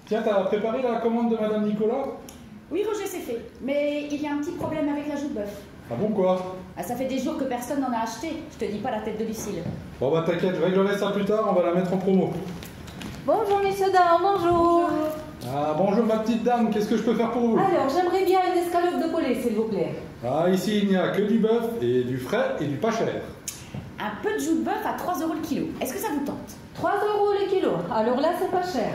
Tiens, t'as préparé la commande de Madame Nicolas? Oui, Roger, c'est fait. Mais il y a un petit problème avec la joue de bœuf. Ah bon, quoi? Ah, ça fait des jours que personne n'en a acheté. Je te dis pas la tête de Lucille. Bon bah t'inquiète, je réglerai ça plus tard, on va la mettre en promo. Bonjour messieurs, dames, bonjour. Ah bonjour ma petite dame, qu'est-ce que je peux faire pour vous? Alors, j'aimerais bien une escalope de poulet, s'il vous plaît. Ah ici il n'y a que du bœuf et du frais et du pas cher. Un peu de joue de bœuf à 3 € le kilo. Est-ce que ça vous tente? 3 € le kilo, alors là c'est pas cher.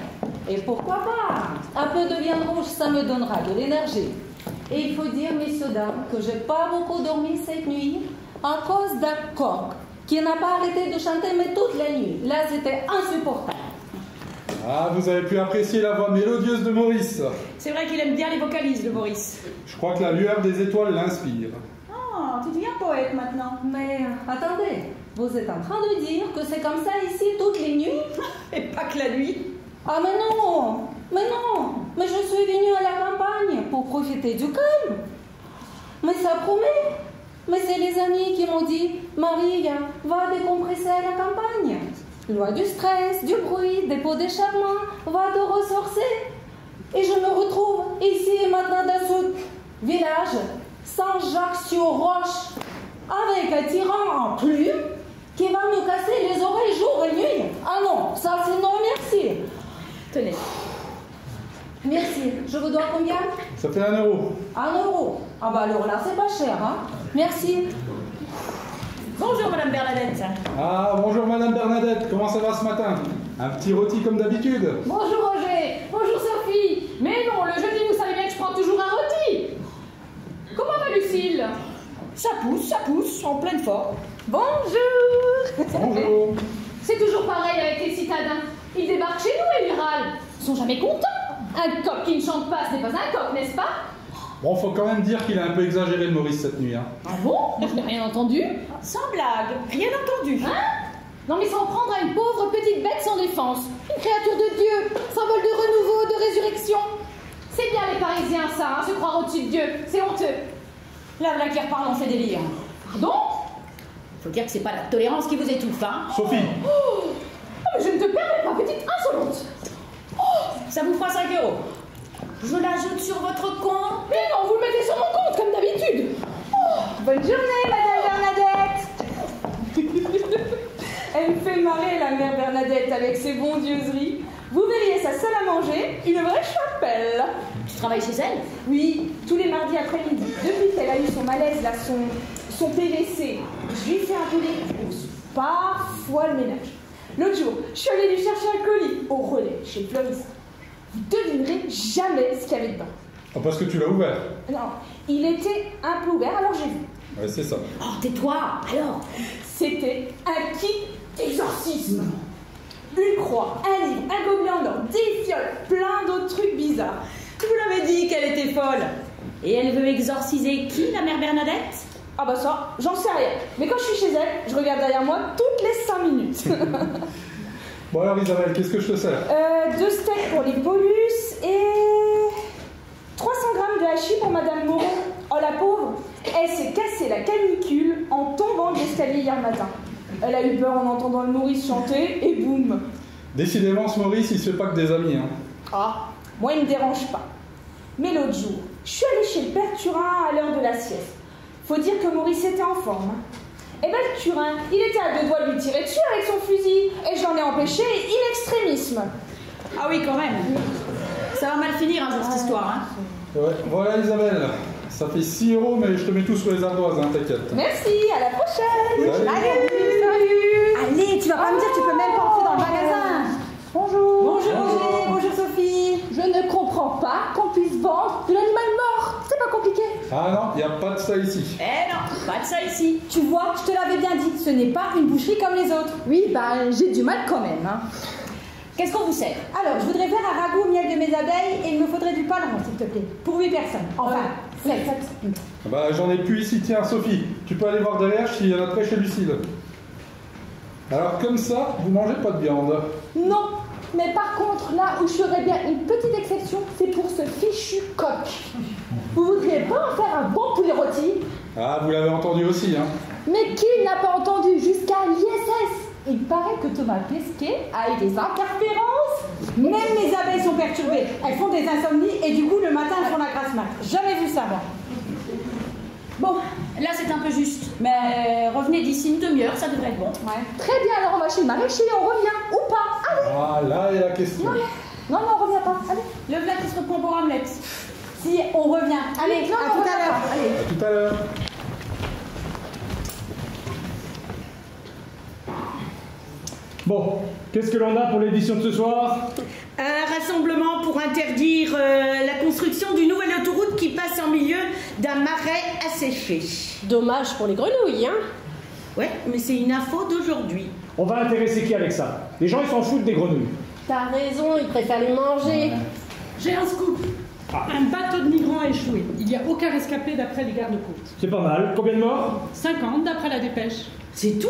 Et pourquoi pas? Un peu de viande rouge, ça me donnera de l'énergie. Et il faut dire, messieurs, dames, que j'ai pas beaucoup dormi cette nuit à cause d'un coq qui n'a pas arrêté de chanter mais toute la nuit. Là c'était insupportable. Ah vous avez pu apprécier la voix mélodieuse de Maurice. C'est vrai qu'il aime bien les vocalises, le Maurice. Je crois que la lueur des étoiles l'inspire. Oh, tu deviens poète maintenant. Mais attendez, vous êtes en train de dire que c'est comme ça ici toutes les nuits? Et pas que la nuit. Ah mais non, mais je suis venue à la campagne pour profiter du calme. Mais ça promet. Mais c'est les amis qui m'ont dit, Marie, va décompresser à la campagne. Loin du stress, du bruit, des pots d'échappement, va te ressourcer. Et je me retrouve ici maintenant dans ce village, Saint-Jacques-sur-Roche, avec un tyran en plume qui va me casser les oreilles jour et nuit. Ah non, ça c'est non merci. Tenez. Merci. Je vous dois combien? Ça fait 1 euro. 1 euro. Ah bah alors là, c'est pas cher, hein. Merci. Bonjour, Madame Bernadette. Ah bonjour Madame Bernadette, comment ça va ce matin? Un petit rôti comme d'habitude? Bonjour Roger, bonjour Sophie. Mais non, le jeudi, vous savez bien que je prends toujours un rôti. Comment va Lucille? Ça pousse, en pleine forme. Bonjour. Bonjour. C'est toujours pareil avec les citadins. Ils débarquent chez nous et ils râlent. Ils sont jamais contents. Un coq qui ne chante pas, ce n'est pas un coq, n'est-ce pas? Bon, faut quand même dire qu'il a un peu exagéré le Maurice cette nuit. Hein. Ah bon? Moi, je n'ai rien entendu. Sans blague, rien entendu. Hein? Non mais s'en prendre à une pauvre petite bête sans défense. Une créature de Dieu, symbole de renouveau, de résurrection. C'est bien les Parisiens ça, hein, se croire au-dessus de Dieu. C'est honteux. Là qui reparle en fait délire. Pardon? Faut dire que c'est pas la tolérance qui vous étouffe, hein. Sophie. Oh, mais je ne te permets pas, petite insolente. Ça vous fera 5 €. Je l'ajoute sur votre compte. Mais non, vous le mettez sur mon compte comme d'habitude. Bonne journée, Madame Bernadette. Elle me fait marrer, la mère Bernadette, avec ses bondieuseries. Vous verriez sa salle à manger, une vraie chapelle. Tu travailles chez elle? Oui, tous les mardis après-midi. Depuis qu'elle a eu son malaise, là, son PVC, je lui fais un peu les courses, parfois le ménage. L'autre jour, je suis allée lui chercher un colis au relais chez le fleuriste. Vous devinerez jamais ce qu'il y avait dedans. Ah, parce que tu l'as ouvert. Non, il était un peu ouvert, alors j'ai vu. Ouais, c'est ça. Oh, tais-toi. Alors, C'était un kit d'exorcisme. Une croix, un livre, un gobelet en or, des fioles, plein d'autres trucs bizarres. tu vous l'avez dit qu'elle était folle. Et elle veut exorciser qui, la mère Bernadette? Ah bah ça, j'en sais rien. Mais quand je suis chez elle, je regarde derrière moi toutes les 5 minutes. Bon alors Isabelle, qu'est-ce que je te sers? 2 steaks pour les bolus et 300 grammes de hachis pour Madame Moreau. Oh la pauvre, elle s'est cassée la canicule en tombant de l'escalier hier matin. Elle a eu peur en entendant le Maurice chanter et boum. Décidément ce Maurice, il se fait pas que des amis. Hein. Ah, moi il me dérange pas. Mais l'autre jour, je suis allée chez le père Turin à l'heure de la sieste. Faut dire que Maurice était en forme. Hein. Et ben le Turin, il était à 2 doigts de lui tirer dessus avec son fusil. Et je l'en ai empêché in extremisme. Ah oui, quand même. Ça va mal finir un jour cette histoire, hein. Ouais, voilà Isabelle, ça fait 6 €, mais je te mets tout sur les ardoises, hein, t'inquiète. Merci, à la prochaine. Salut. Allez, tu vas pas me dire que tu peux même pas entrer dans le magasin. Bonjour. Bonjour Roger, bonjour Sophie. Je ne comprends pas qu'on puisse vendre de l'animal mort. C'est pas compliqué. Ah non, il n'y a pas de ça ici. Eh non, pas de ça ici. Tu vois, je te l'avais bien dit, ce n'est pas une boucherie comme les autres. Oui, bah j'ai du mal quand même. Hein. Qu'est-ce qu'on vous sert? Alors, je voudrais faire un ragoût au miel de mes abeilles et il me faudrait du pain s'il te plaît. Pour 8 personnes. Enfin, 7. Bah j'en ai plus ici, tiens Sophie, tu peux aller voir derrière s'il y en a près chez Lucille. Alors comme ça, vous mangez pas de viande. Non, mais par contre, là où je ferais bien une petite exception, c'est pour ce fichu coq. Vous voudriez pas en faire un bon poulet rôti? Ah, vous l'avez entendu aussi, hein. Mais qui n'a pas entendu jusqu'à l'ISS? Il paraît que Thomas Pesquet a eu des interférences. Même mes abeilles sont perturbées. Elles font des insomnies et du coup, le matin, elles font la grasse mat. Jamais vu ça, moi. Bon, là c'est un peu juste, mais revenez d'ici une demi-heure, ça devrait être bon. Ouais. Très bien, alors on va chez le maraîcher, on revient. Ou pas. Allez. Ah, là est la question. Non, on revient pas. Allez. Le plat qui se reprend pour Hamlet. Si, on revient. Allez, Non, à on tout revient à l'heure. pas. Allez. À tout à l'heure. Bon, qu'est-ce que l'on a pour l'édition de ce soir? Un rassemblement pour interdire la construction d'une nouvelle autoroute qui passe en milieu d'un marais asséché. Dommage pour les grenouilles, hein? Ouais, mais c'est une info d'aujourd'hui. On va intéresser qui avec ça? Les gens, ils s'en foutent des grenouilles. T'as raison, ils préfèrent les manger. J'ai un scoop. Un bateau de migrants a échoué. Il n'y a aucun rescapé d'après les gardes-côtes. C'est pas mal. Combien de morts? 50 d'après la dépêche. C'est tout?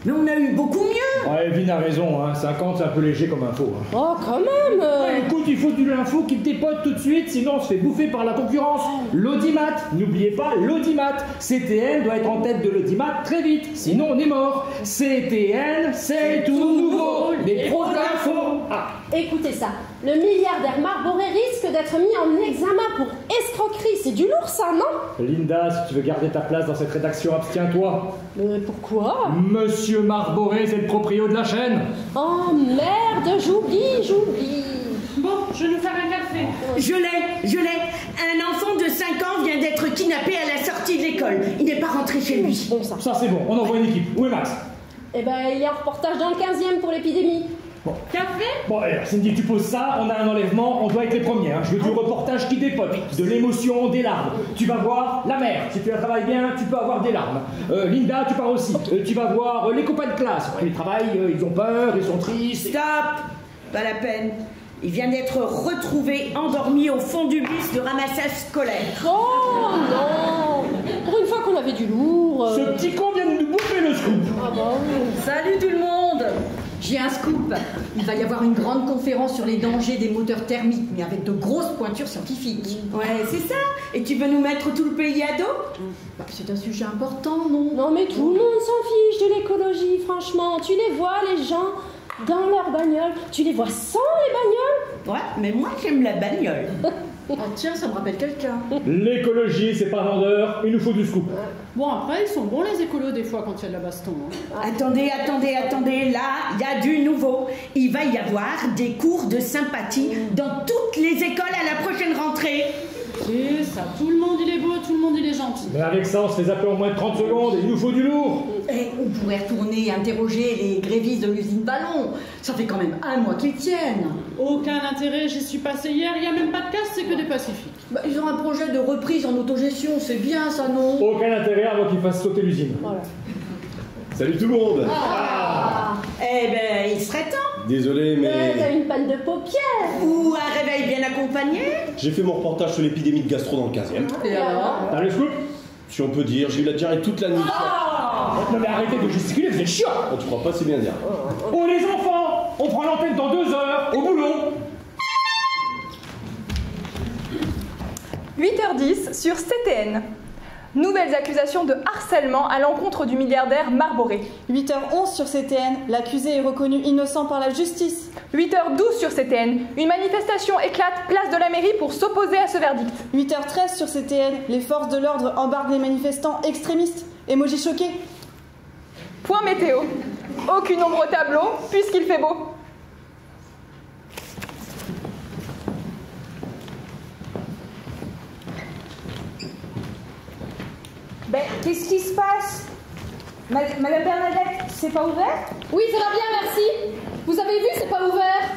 Mais on a eu beaucoup mieux. Ouais, Vin a raison, hein. 50 c'est un peu léger comme info. Hein. Oh, quand même Ouais, écoute, il faut de l'info qui te dépote tout de suite, sinon on se fait bouffer par la concurrence. L'audimat, n'oubliez pas l'audimat. CTN doit être en tête de l'audimat très vite, sinon on est mort. CTN, c'est tout nouveau. Les pros de l'info. Ah. Écoutez ça, le milliardaire Marboré risque d'être mis en examen pour escroquerie. C'est du lourd, ça, non? Linda, si tu veux garder ta place dans cette rédaction, abstiens-toi. Mais pourquoi? Monsieur Marboré, c'est le proprio de la chaîne. Oh merde, j'oublie. Bon, je vais nous faire un café. Je l'ai. Un enfant de 5 ans vient d'être kidnappé à la sortie de l'école. Il n'est pas rentré chez lui. Bon, ça. Ça c'est bon, on envoie une équipe. Où est Max? Eh ben, il est en reportage dans le 15e pour l'épidémie. Bon. Café? Bon, Cindy, tu poses ça, on a un enlèvement, on doit être les premiers. Hein. Je veux du reportage qui dépote, de l'émotion, des larmes. Tu vas voir la mère, si tu la travailles bien, tu peux avoir des larmes. Linda, tu pars aussi. Tu vas voir les copains de classe. Après, ils travaillent, ils ont peur, ils sont tristes. Stop. Pas la peine. Il vient d'être retrouvé endormi au fond du bus de ramassage scolaire. Oh non! Pour une fois qu'on avait du lourd. Ce petit con vient de nous bouffer le scoop. Ah bah oui. Salut tout le monde! J'ai un scoop. Il va y avoir une grande conférence sur les dangers des moteurs thermiques, mais avec de grosses pointures scientifiques. Ouais, c'est ça. Et tu veux nous mettre tout le pays à dos? Bah, c'est un sujet important, non? Non mais tout le monde s'en fiche de l'écologie, franchement. Tu les vois, les gens, dans leur bagnole. Tu les vois sans les bagnoles. Ouais, mais moi j'aime la bagnole. Ah tiens, ça me rappelle quelqu'un. L'écologie, c'est pas vendeur, il nous faut du scoop. Bon, après, ils sont bons les écolos des fois quand il y a de la baston. Hein. Attendez. Là, il y a du nouveau. Il va y avoir des cours de sympathie dans toutes les écoles à la prochaine rentrée. C'est ça, tout le monde il est beau, tout le monde il est gentil. Mais avec ça, on se fait zapper en moins de 30 secondes et il nous faut du lourd. Et on pourrait retourner interroger les grévistes de l'usine Ballon. Ça fait quand même un mois qu'ils tiennent. Aucun intérêt, j'y suis passé hier, il n'y a même pas de casse, c'est que des pacifiques. Bah, ils ont un projet de reprise en autogestion, c'est bien ça, non? Aucun intérêt avant qu'ils fassent sauter l'usine. Voilà. Salut tout le monde. Eh ben, il serait temps. Désolé, T'as mais une panne de paupières. Ou un réveil bien accompagné. j'ai fait mon reportage sur l'épidémie de gastro dans le 15e. Et alors? T'as le scoop? Si on peut dire, j'ai eu la diarrhée toute la nuit. Non mais arrêtez de gesticuler, vous êtes chiant. Oh, tu crois pas, c'est bien dire. Oh les enfants, on prend l'antenne dans 2 heures, au boulot. 8h10 sur CTN. Nouvelles accusations de harcèlement à l'encontre du milliardaire Marboré. 8h11 sur CTN, l'accusé est reconnu innocent par la justice. 8h12 sur CTN, une manifestation éclate place de la mairie pour s'opposer à ce verdict. 8h13 sur CTN, les forces de l'ordre embarquent les manifestants extrémistes. Émoji choqué. Point météo. Aucune ombre au tableau puisqu'il fait beau. Ben, qu'est-ce qui se passe? Madame Bernadette, c'est pas ouvert? Oui, ça va bien, merci. Vous avez vu, c'est pas ouvert.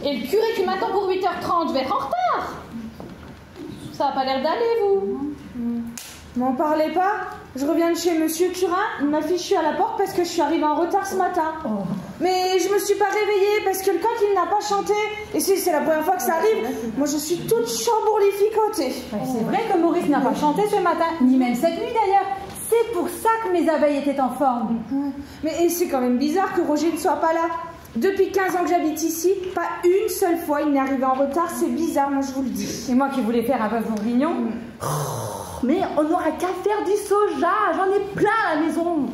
Et le curé qui m'attend pour 8h30, je vais être en retard. Ça a pas l'air d'aller, vous. M'en parlez pas. Je reviens de chez Monsieur Turin, il m'a fichu à la porte parce que je suis arrivée en retard ce matin. Mais je me suis pas réveillée parce que le coq il n'a pas chanté. Et c'est la première fois que ça arrive. Moi je suis toute chambourlificotée. C'est vrai que Maurice n'a pas chanté ce matin, ni même cette nuit d'ailleurs. C'est pour ça que mes abeilles étaient en forme. Mais c'est quand même bizarre que Roger ne soit pas là. Depuis 15 ans que j'habite ici, pas une seule fois il n'est arrivé en retard. C'est bizarre, moi je vous le dis. Et moi qui voulais faire un peu bourguignon. Mais on n'aura qu'à faire du soja, j'en ai plein à la maison.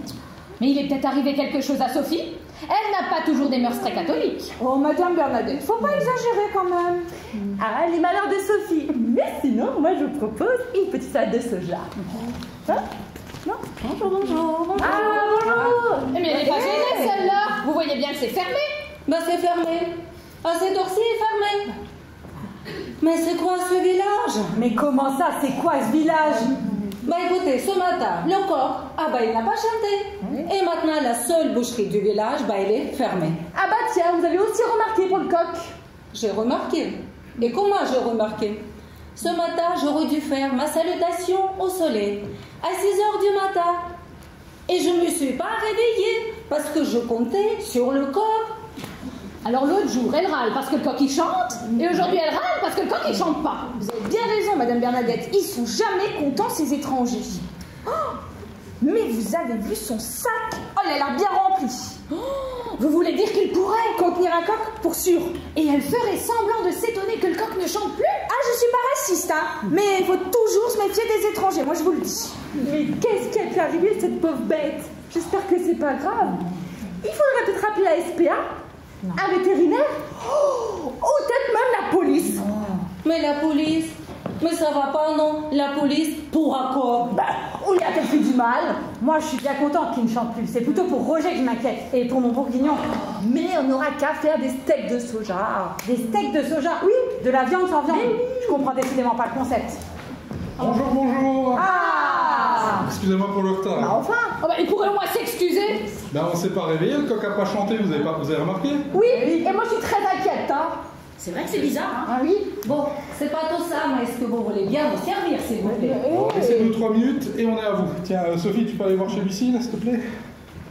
Mais il est peut-être arrivé quelque chose à Sophie. Elle n'a pas toujours des mœurs très catholiques. Oh, Madame Bernadette, faut pas exagérer quand même. Ah, les malheurs de Sophie. Mais sinon, moi je vous propose une petite salade de soja. Hein? Non? Bonjour, bonjour, bonjour. Ah, bonjour. Mais elle est pas gênée, celle-là. Vous voyez bien que c'est fermé. Bah c'est fermé. À cette heure-ci, c'est fermé. Mais c'est quoi ce village? Mais comment ça, c'est quoi ce village? Bah écoutez, ce matin, le coq, ah bah il n'a pas chanté. Et maintenant, la seule boucherie du village, bah elle est fermée. Ah bah tiens, vous avez aussi remarqué pour le coq? J'ai remarqué. Et comment j'ai remarqué? Ce matin, j'aurais dû faire ma salutation au soleil à 6 heures du matin. Et je ne me suis pas réveillée parce que je comptais sur le coq. Alors l'autre jour, elle râle parce que le coq il chante, et aujourd'hui elle râle parce que le coq il chante pas. Vous avez bien raison, Madame Bernadette. Ils sont jamais contents, ces étrangers. Oh, mais vous avez vu son sac? Oh, elle a l'air bien remplie. Oh, vous voulez dire qu'il pourrait contenir un coq? Pour sûr. Et elle ferait semblant de s'étonner que le coq ne chante plus? Ah, je suis pas raciste, hein. Mais il faut toujours se méfier des étrangers, moi je vous le dis. Mais qu'est-ce qui a pu arriver à cette pauvre bête? J'espère que c'est pas grave. Il faudrait peut-être appeler la SPA. Un vétérinaire? Oh, ou peut-être même la police. Mais la police? Mais ça va pas, non? La police, pour un quoi? Bah, on lui a-t-elle fait du mal? Moi, je suis bien contente qu'il ne chante plus. C'est plutôt pour Roger que je m'inquiète. Et pour mon bourguignon. Mais on n'aura qu'à faire des steaks de soja. Des steaks de soja? Oui, de la viande sans viande. Je comprends décidément pas le concept. Bonjour, bonjour. Ah! Excusez-moi pour le retard. Bah enfin! Oh bah, il pourrait au moins s'excuser. Ben on s'est pas réveillé, le coq a pas chanté, vous avez remarqué? Oui, et moi je suis très inquiète, hein. C'est vrai que c'est bizarre, hein? Ah oui? Bon, c'est pas tout ça, mais est-ce que vous voulez bien vous servir, s'il vous plaît? Laissez-nous 3 minutes et on est à vous. Tiens, Sophie, tu peux aller voir chez Lucille, s'il te plaît?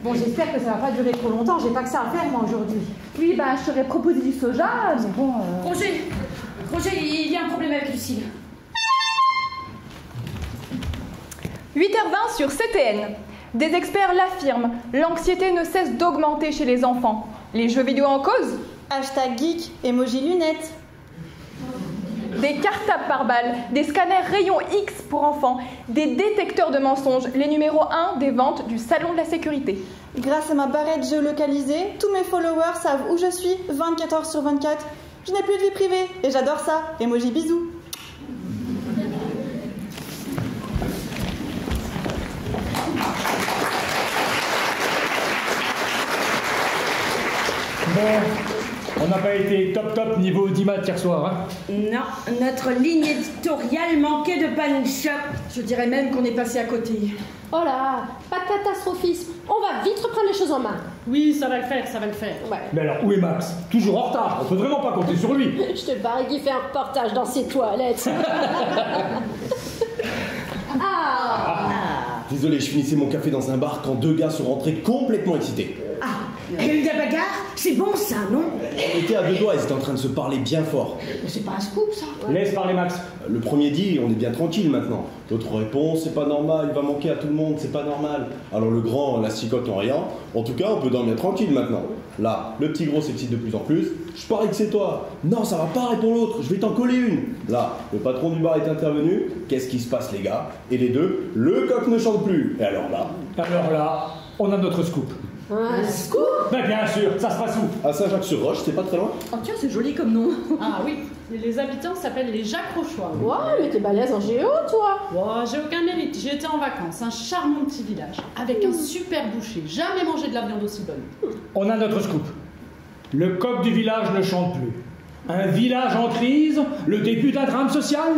Bon, j'espère que ça va pas durer trop longtemps, j'ai pas que ça à faire, moi, aujourd'hui. Oui, bah, je t'aurais proposé du soja, mais bon... Roger, il y a un problème avec Lucille. 8h20 sur CTN. Des experts l'affirment, l'anxiété ne cesse d'augmenter chez les enfants. Les jeux vidéo en cause? Hashtag geek, emoji lunettes. Des cartables par balle, des scanners rayons X pour enfants, des détecteurs de mensonges, les numéros 1 des ventes du salon de la sécurité. Grâce à ma barrette géolocalisée, tous mes followers savent où je suis 24 heures sur 24. Je n'ai plus de vie privée et j'adore ça. Emoji bisous. Bon, on n'a pas été top niveau 10 maths hier soir, hein? Non, notre ligne éditoriale manquait de punch. Je dirais même qu'on est passé à côté. Oh là, pas de catastrophisme. On va vite reprendre les choses en main. Oui, ça va le faire, ça va le faire. Ouais. Mais alors, où est Max? Toujours en retard, on peut vraiment pas compter sur lui. Je te parie qu'il fait un reportage dans ses toilettes. Désolé, je finissais mon café dans un bar quand 2 gars sont rentrés complètement excités. Ah, il y a eu de la bagarre? C'est bon ça, non? On était à 2 doigts, ils étaient en train de se parler bien fort. Mais c'est pas un scoop, ça. Laisse parler Max. Le premier dit, on est bien tranquille maintenant. L'autre répond, c'est pas normal, il va manquer à tout le monde, c'est pas normal. Alors le grand la cicotte en riant, en tout cas on peut dormir tranquille maintenant. Là, le petit gros s'excite de plus en plus, je parie que c'est toi. Non, ça va pas, répond l'autre, je vais t'en coller une. Là, le patron du bar est intervenu, qu'est-ce qui se passe les gars? Et les deux, le coq ne chante plus. Et alors là, on a notre scoop. Un scoop? Ben bien sûr, ça se passe où? À Saint-Jacques-sur-Roche, c'est pas très loin. Oh tiens, c'est joli comme nom. Ah oui, les habitants s'appellent les Jacques Rochois. Ouais, mais t'es balèze en géo, toi. Oh, j'ai aucun mérite, j'y étais en vacances, un charmant petit village, avec un super boucher, jamais mangé de la viande aussi bonne. On a notre scoop. Le coq du village ne chante plus. Un village en crise, le début d'un drame social?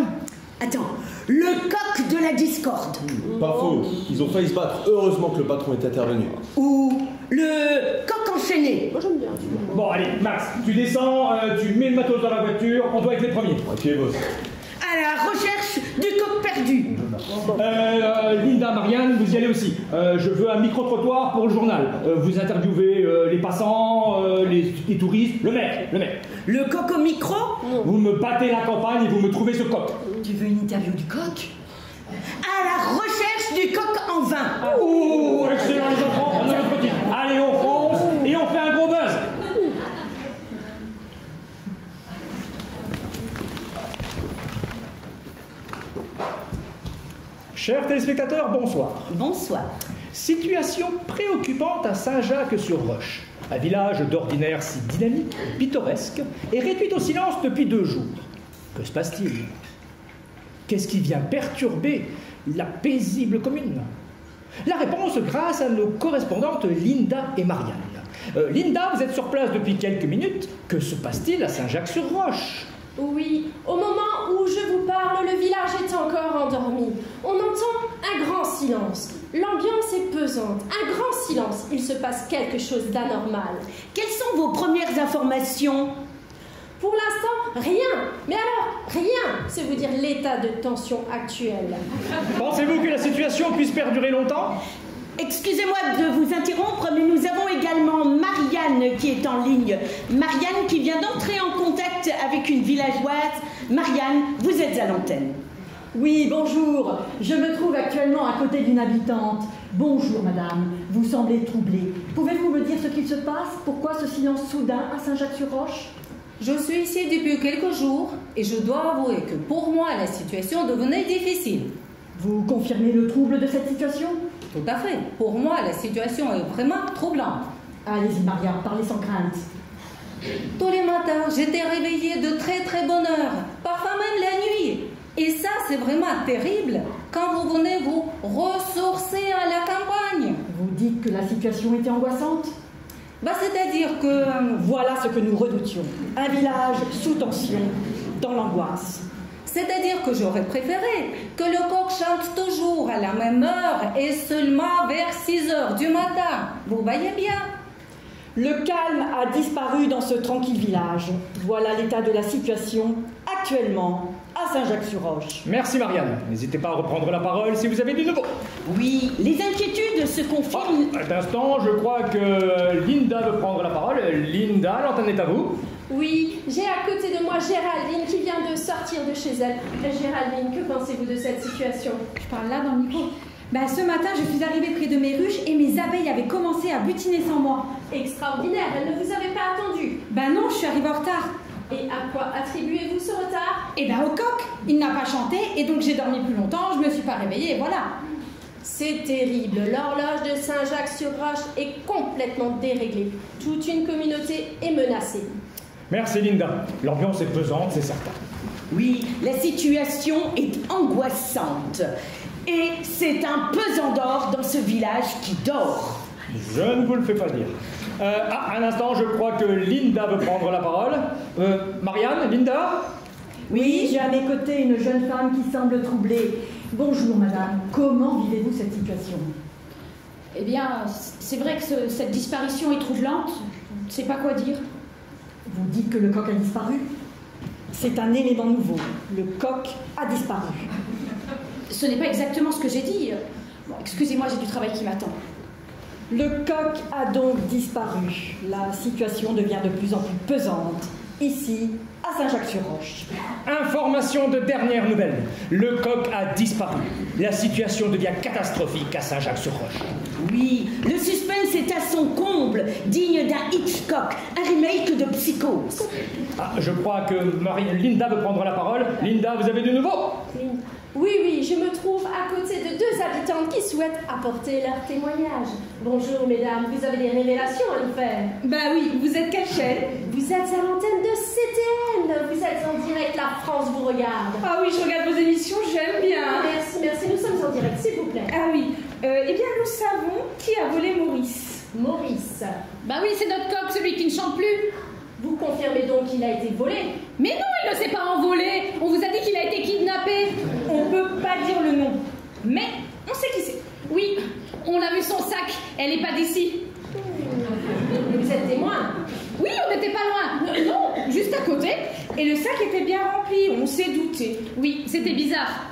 Attends, le coq de la discorde. Pas faux, ils ont failli se battre, heureusement que le patron est intervenu. Ou le coq enchaîné. Moi j'aime bien. Bon, allez, Max, tu descends, tu mets le matos dans la voiture, on doit être les premiers. Ok, boss. À la recherche du coq perdu. Linda, Marianne, vous y allez aussi. Je veux un micro-trottoir pour le journal. Vous interviewez les passants, les touristes, le maire. Le coq au micro? Vous me battez la campagne et vous me trouvez ce coq. Tu veux une interview du coq? À la recherche du coq en vin. Oh, excellent les enfants, on a notre petit. Allez, on fonce et on fait un gros buzz. Chers téléspectateurs, bonsoir. Bonsoir. Situation préoccupante à Saint-Jacques-sur-Roche. Un village d'ordinaire si dynamique, pittoresque, est réduit au silence depuis 2 jours. Que se passe-t-il? Qu'est-ce qui vient perturber la paisible commune? La réponse grâce à nos correspondantes Linda et Marianne. Linda, vous êtes sur place depuis quelques minutes. Que se passe-t-il à Saint-Jacques-sur-Roche? Oui, au moment où je vous parle, le village est encore endormi. On entend un grand silence. L'ambiance est pesante. Un grand silence. Il se passe quelque chose d'anormal. Quelles sont vos premières informations? Pour l'instant, rien. Mais alors, rien, c'est vous dire l'état de tension actuel. Pensez-vous que la situation puisse perdurer longtemps? Excusez-moi de vous interrompre, mais nous avons également Marianne qui est en ligne. Marianne qui vient d'entrer en contact avec une villageoise. Marianne, vous êtes à l'antenne. Oui, bonjour. Je me trouve actuellement à côté d'une habitante. Bonjour, madame. Vous semblez troublée. Pouvez-vous me dire ce qu'il se passe? Pourquoi ce silence soudain à Saint-Jacques-sur-Roche? Je suis ici depuis quelques jours et je dois avouer que pour moi, la situation devenait difficile. Vous confirmez le trouble de cette situation? Tout à fait. Pour moi, la situation est vraiment troublante. Allez-y, Marianne, parlez sans crainte. Tous les matins, j'étais réveillée de très bonne heure, parfois même la nuit. Et ça, c'est vraiment terrible quand vous venez vous ressourcer à la campagne. Vous dites que la situation était angoissante? C'est-à-dire que... Voilà ce que nous redoutions. Un village sous tension, dans l'angoisse. C'est-à-dire que j'aurais préféré que le coq chante toujours à la même heure et seulement vers 6 heures du matin. Vous voyez bien? Le calme a disparu dans ce tranquille village. Voilà l'état de la situation actuellement à Saint-Jacques-sur-Roche. Merci Marianne. N'hésitez pas à reprendre la parole si vous avez du nouveau. Oui, les inquiétudes se confirment. À l'instant, je crois que Linda veut prendre la parole. Linda, l'antenne est à vous. Oui, j'ai à côté de moi Géraldine qui vient de sortir de chez elle. Géraldine, que pensez-vous de cette situation? Je parle là dans le micro. Ce matin, je suis arrivée près de mes ruches et mes abeilles avaient commencé à butiner sans moi. Extraordinaire, elles ne vous avaient pas attendu. Non, je suis arrivée en retard. Et à quoi attribuez-vous ce retard? Au coq. Il n'a pas chanté et donc j'ai dormi plus longtemps, je me suis pas réveillée et voilà. C'est terrible, l'horloge de Saint-Jacques-sur-Roche est complètement déréglée. Toute une communauté est menacée. Merci Linda. L'ambiance est pesante, c'est certain. Oui, la situation est angoissante. Et c'est un pesant d'or dans ce village qui dort. Je ne vous le fais pas dire. Un instant, je crois que Linda veut prendre la parole. Marianne, Linda? Oui, j'ai à mes côtés une jeune femme qui semble troublée. Bonjour madame, comment vivez-vous cette situation? C'est vrai que cette disparition est troublante. Je ne sais pas quoi dire. Vous dites que le coq a disparu? C'est un élément nouveau. Le coq a disparu. Ce n'est pas exactement ce que j'ai dit. Excusez-moi, j'ai du travail qui m'attend. Le coq a donc disparu. La situation devient de plus en plus pesante. Ici, à Saint-Jacques-sur-Roche. Information de dernière nouvelle. Le coq a disparu. La situation devient catastrophique à Saint-Jacques-sur-Roche. Oui, le suspense est à son comble, digne d'un Hitchcock, un remake de Psychose. Je crois que Linda veut prendre la parole. Linda, vous avez du nouveau? Oui, je me trouve à côté de 2 habitantes qui souhaitent apporter leur témoignage. Bonjour mesdames, vous avez des révélations à nous faire? Oui, vous êtes quelle chaîne? Vous êtes à l'antenne de CTN, vous êtes en direct, la France vous regarde. Ah oui, je regarde vos émissions, j'aime bien. Merci, nous sommes en direct, s'il vous plaît. Ah oui, nous savons qui a volé Maurice. Maurice? Oui, c'est notre coq, celui qui ne chante plus. Vous confirmez donc qu'il a été volé? Mais non, il ne s'est pas envolé. On vous a dit qu'il a été kidnappé. On ne peut pas dire le nom, mais on sait qui c'est. Oui, on a vu son sac. Elle n'est pas d'ici. Vous êtes témoin? Oui, on n'était pas loin. Non, juste à côté. Et le sac était bien rempli. On s'est douté. Oui, c'était bizarre.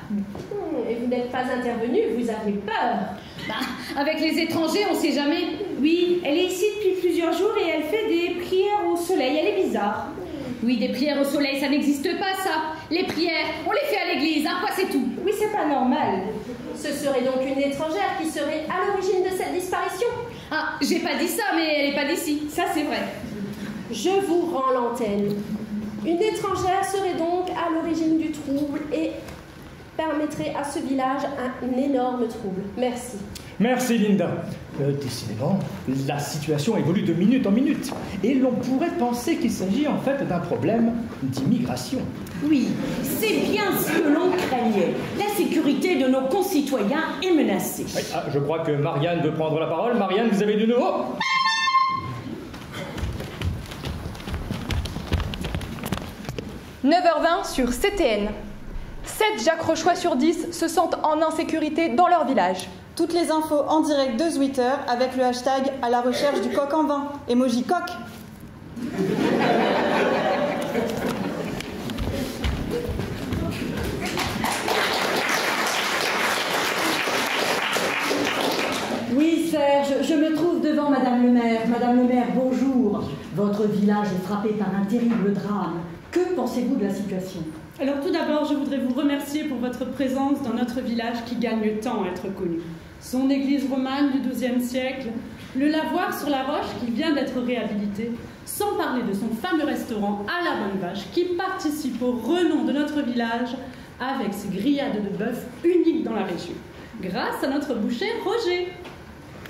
Et vous n'êtes pas intervenu, vous aviez peur? Avec les étrangers, on sait jamais. Oui, elle est ici depuis plusieurs jours et elle fait des prières au soleil. Elle est bizarre. Oui, des prières au soleil, ça n'existe pas, ça. Les prières, on les fait à l'église, quoi, c'est tout. Oui, c'est pas normal. Ce serait donc une étrangère qui serait à l'origine de cette disparition? J'ai pas dit ça, mais elle est pas d'ici. Ça, c'est vrai. Je vous rends l'antenne. Une étrangère serait donc à l'origine du trouble et permettrait à ce village un énorme trouble. Merci. Merci Linda. Décidément, la situation évolue de minute en minute. Et l'on pourrait penser qu'il s'agit en fait d'un problème d'immigration. Oui, c'est bien ce que l'on craignait. La sécurité de nos concitoyens est menacée. Oui, je crois que Marianne veut prendre la parole. Marianne, vous avez du nouveau ? 9h20 sur CTN. 7 Jacques Rochois sur 10 se sentent en insécurité dans leur village. Toutes les infos en direct de Twitter avec le hashtag à la recherche du coq en vin. Emoji coq. Oui, Serge, je me trouve devant Madame le maire. Madame le maire, bonjour. Votre village est frappé par un terrible drame. Que pensez-vous de la situation ? Alors tout d'abord, je voudrais vous remercier pour votre présence dans notre village qui gagne tant à être connu. Son église romane du XIIe siècle, le lavoir sur la roche qui vient d'être réhabilité, sans parler de son fameux restaurant à la Bonne Vache qui participe au renom de notre village avec ses grillades de bœuf uniques dans la région, grâce à notre boucher Roger.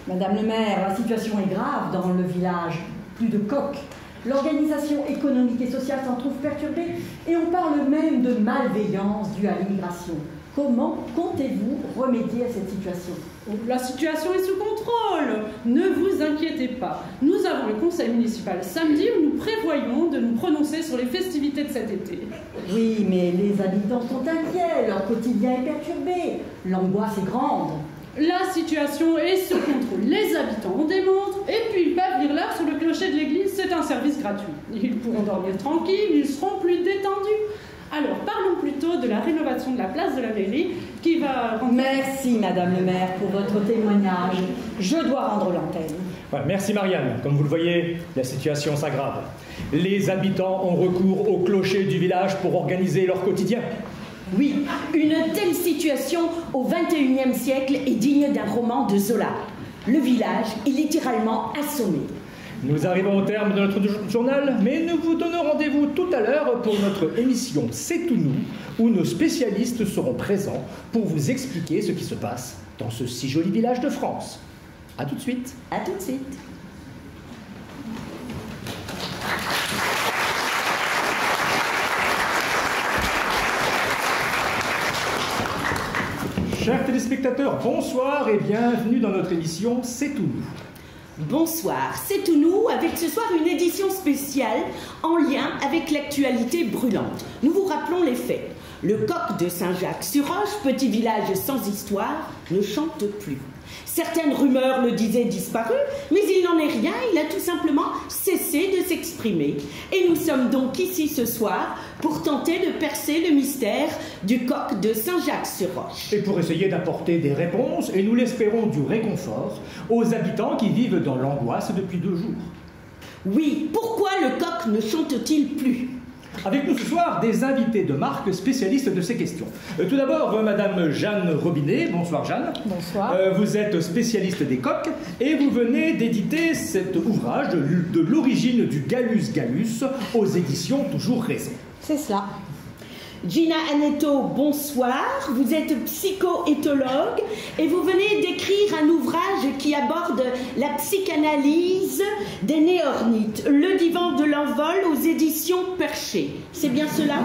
Madame le maire, la situation est grave dans le village. Plus de coqs. L'organisation économique et sociale s'en trouve perturbée et on parle même de malveillance due à l'immigration. Comment comptez-vous remédier à cette situation ? La situation est sous contrôle. Ne vous inquiétez pas. Nous avons le conseil municipal samedi où nous prévoyons de nous prononcer sur les festivités de cet été. Oui, mais les habitants sont inquiets, leur quotidien est perturbé, l'angoisse est grande. La situation est sous contrôle. Les habitants ont des montres et puis ils peuvent lire l'heure sur le clocher de l'église. C'est un service gratuit. Ils pourront dormir tranquilles, ils seront plus détendus. Alors, parlons plutôt de la rénovation de la place de la mairie qui va... Merci, Madame le maire, pour votre témoignage. Je dois rendre l'antenne. Ouais, merci Marianne. Comme vous le voyez, la situation s'aggrave. Les habitants ont recours au clocher du village pour organiser leur quotidien. Oui, une telle situation au XXIe siècle est digne d'un roman de Zola. Le village est littéralement assommé. Nous arrivons au terme de notre journal, mais nous vous donnons rendez-vous tout à l'heure pour notre émission C'est tout nous, où nos spécialistes seront présents pour vous expliquer ce qui se passe dans ce si joli village de France. A tout de suite. À tout de suite. Chers téléspectateurs, bonsoir et bienvenue dans notre émission C'est tout nous. Bonsoir, c'est tout nous avec ce soir une édition spéciale en lien avec l'actualité brûlante. Nous vous rappelons les faits. Le coq de Saint-Jacques-sur-Roche, petit village sans histoire, ne chante plus. Certaines rumeurs le disaient disparu, mais il n'en est rien, il a tout simplement cessé de s'exprimer. Et nous sommes donc ici ce soir pour tenter de percer le mystère du coq de Saint-Jacques-sur-Roche. Et pour essayer d'apporter des réponses, et nous l'espérons du réconfort, aux habitants qui vivent dans l'angoisse depuis 2 jours. Oui, pourquoi le coq ne chante-t-il plus ? Avec nous ce soir, des invités de marque spécialistes de ces questions. Tout d'abord, Madame Jeanne Robinet. Bonsoir Jeanne. Bonsoir. Vous êtes spécialiste des coqs et vous venez d'éditer cet ouvrage de l'origine du Gallus Gallus aux éditions Toujours Raison. C'est cela. Gina Anetto, bonsoir. Vous êtes psycho-éthologue et vous venez d'écrire un ouvrage qui aborde la psychanalyse des néornites, le divan de l'envol aux éditions Perché. C'est bien cela ?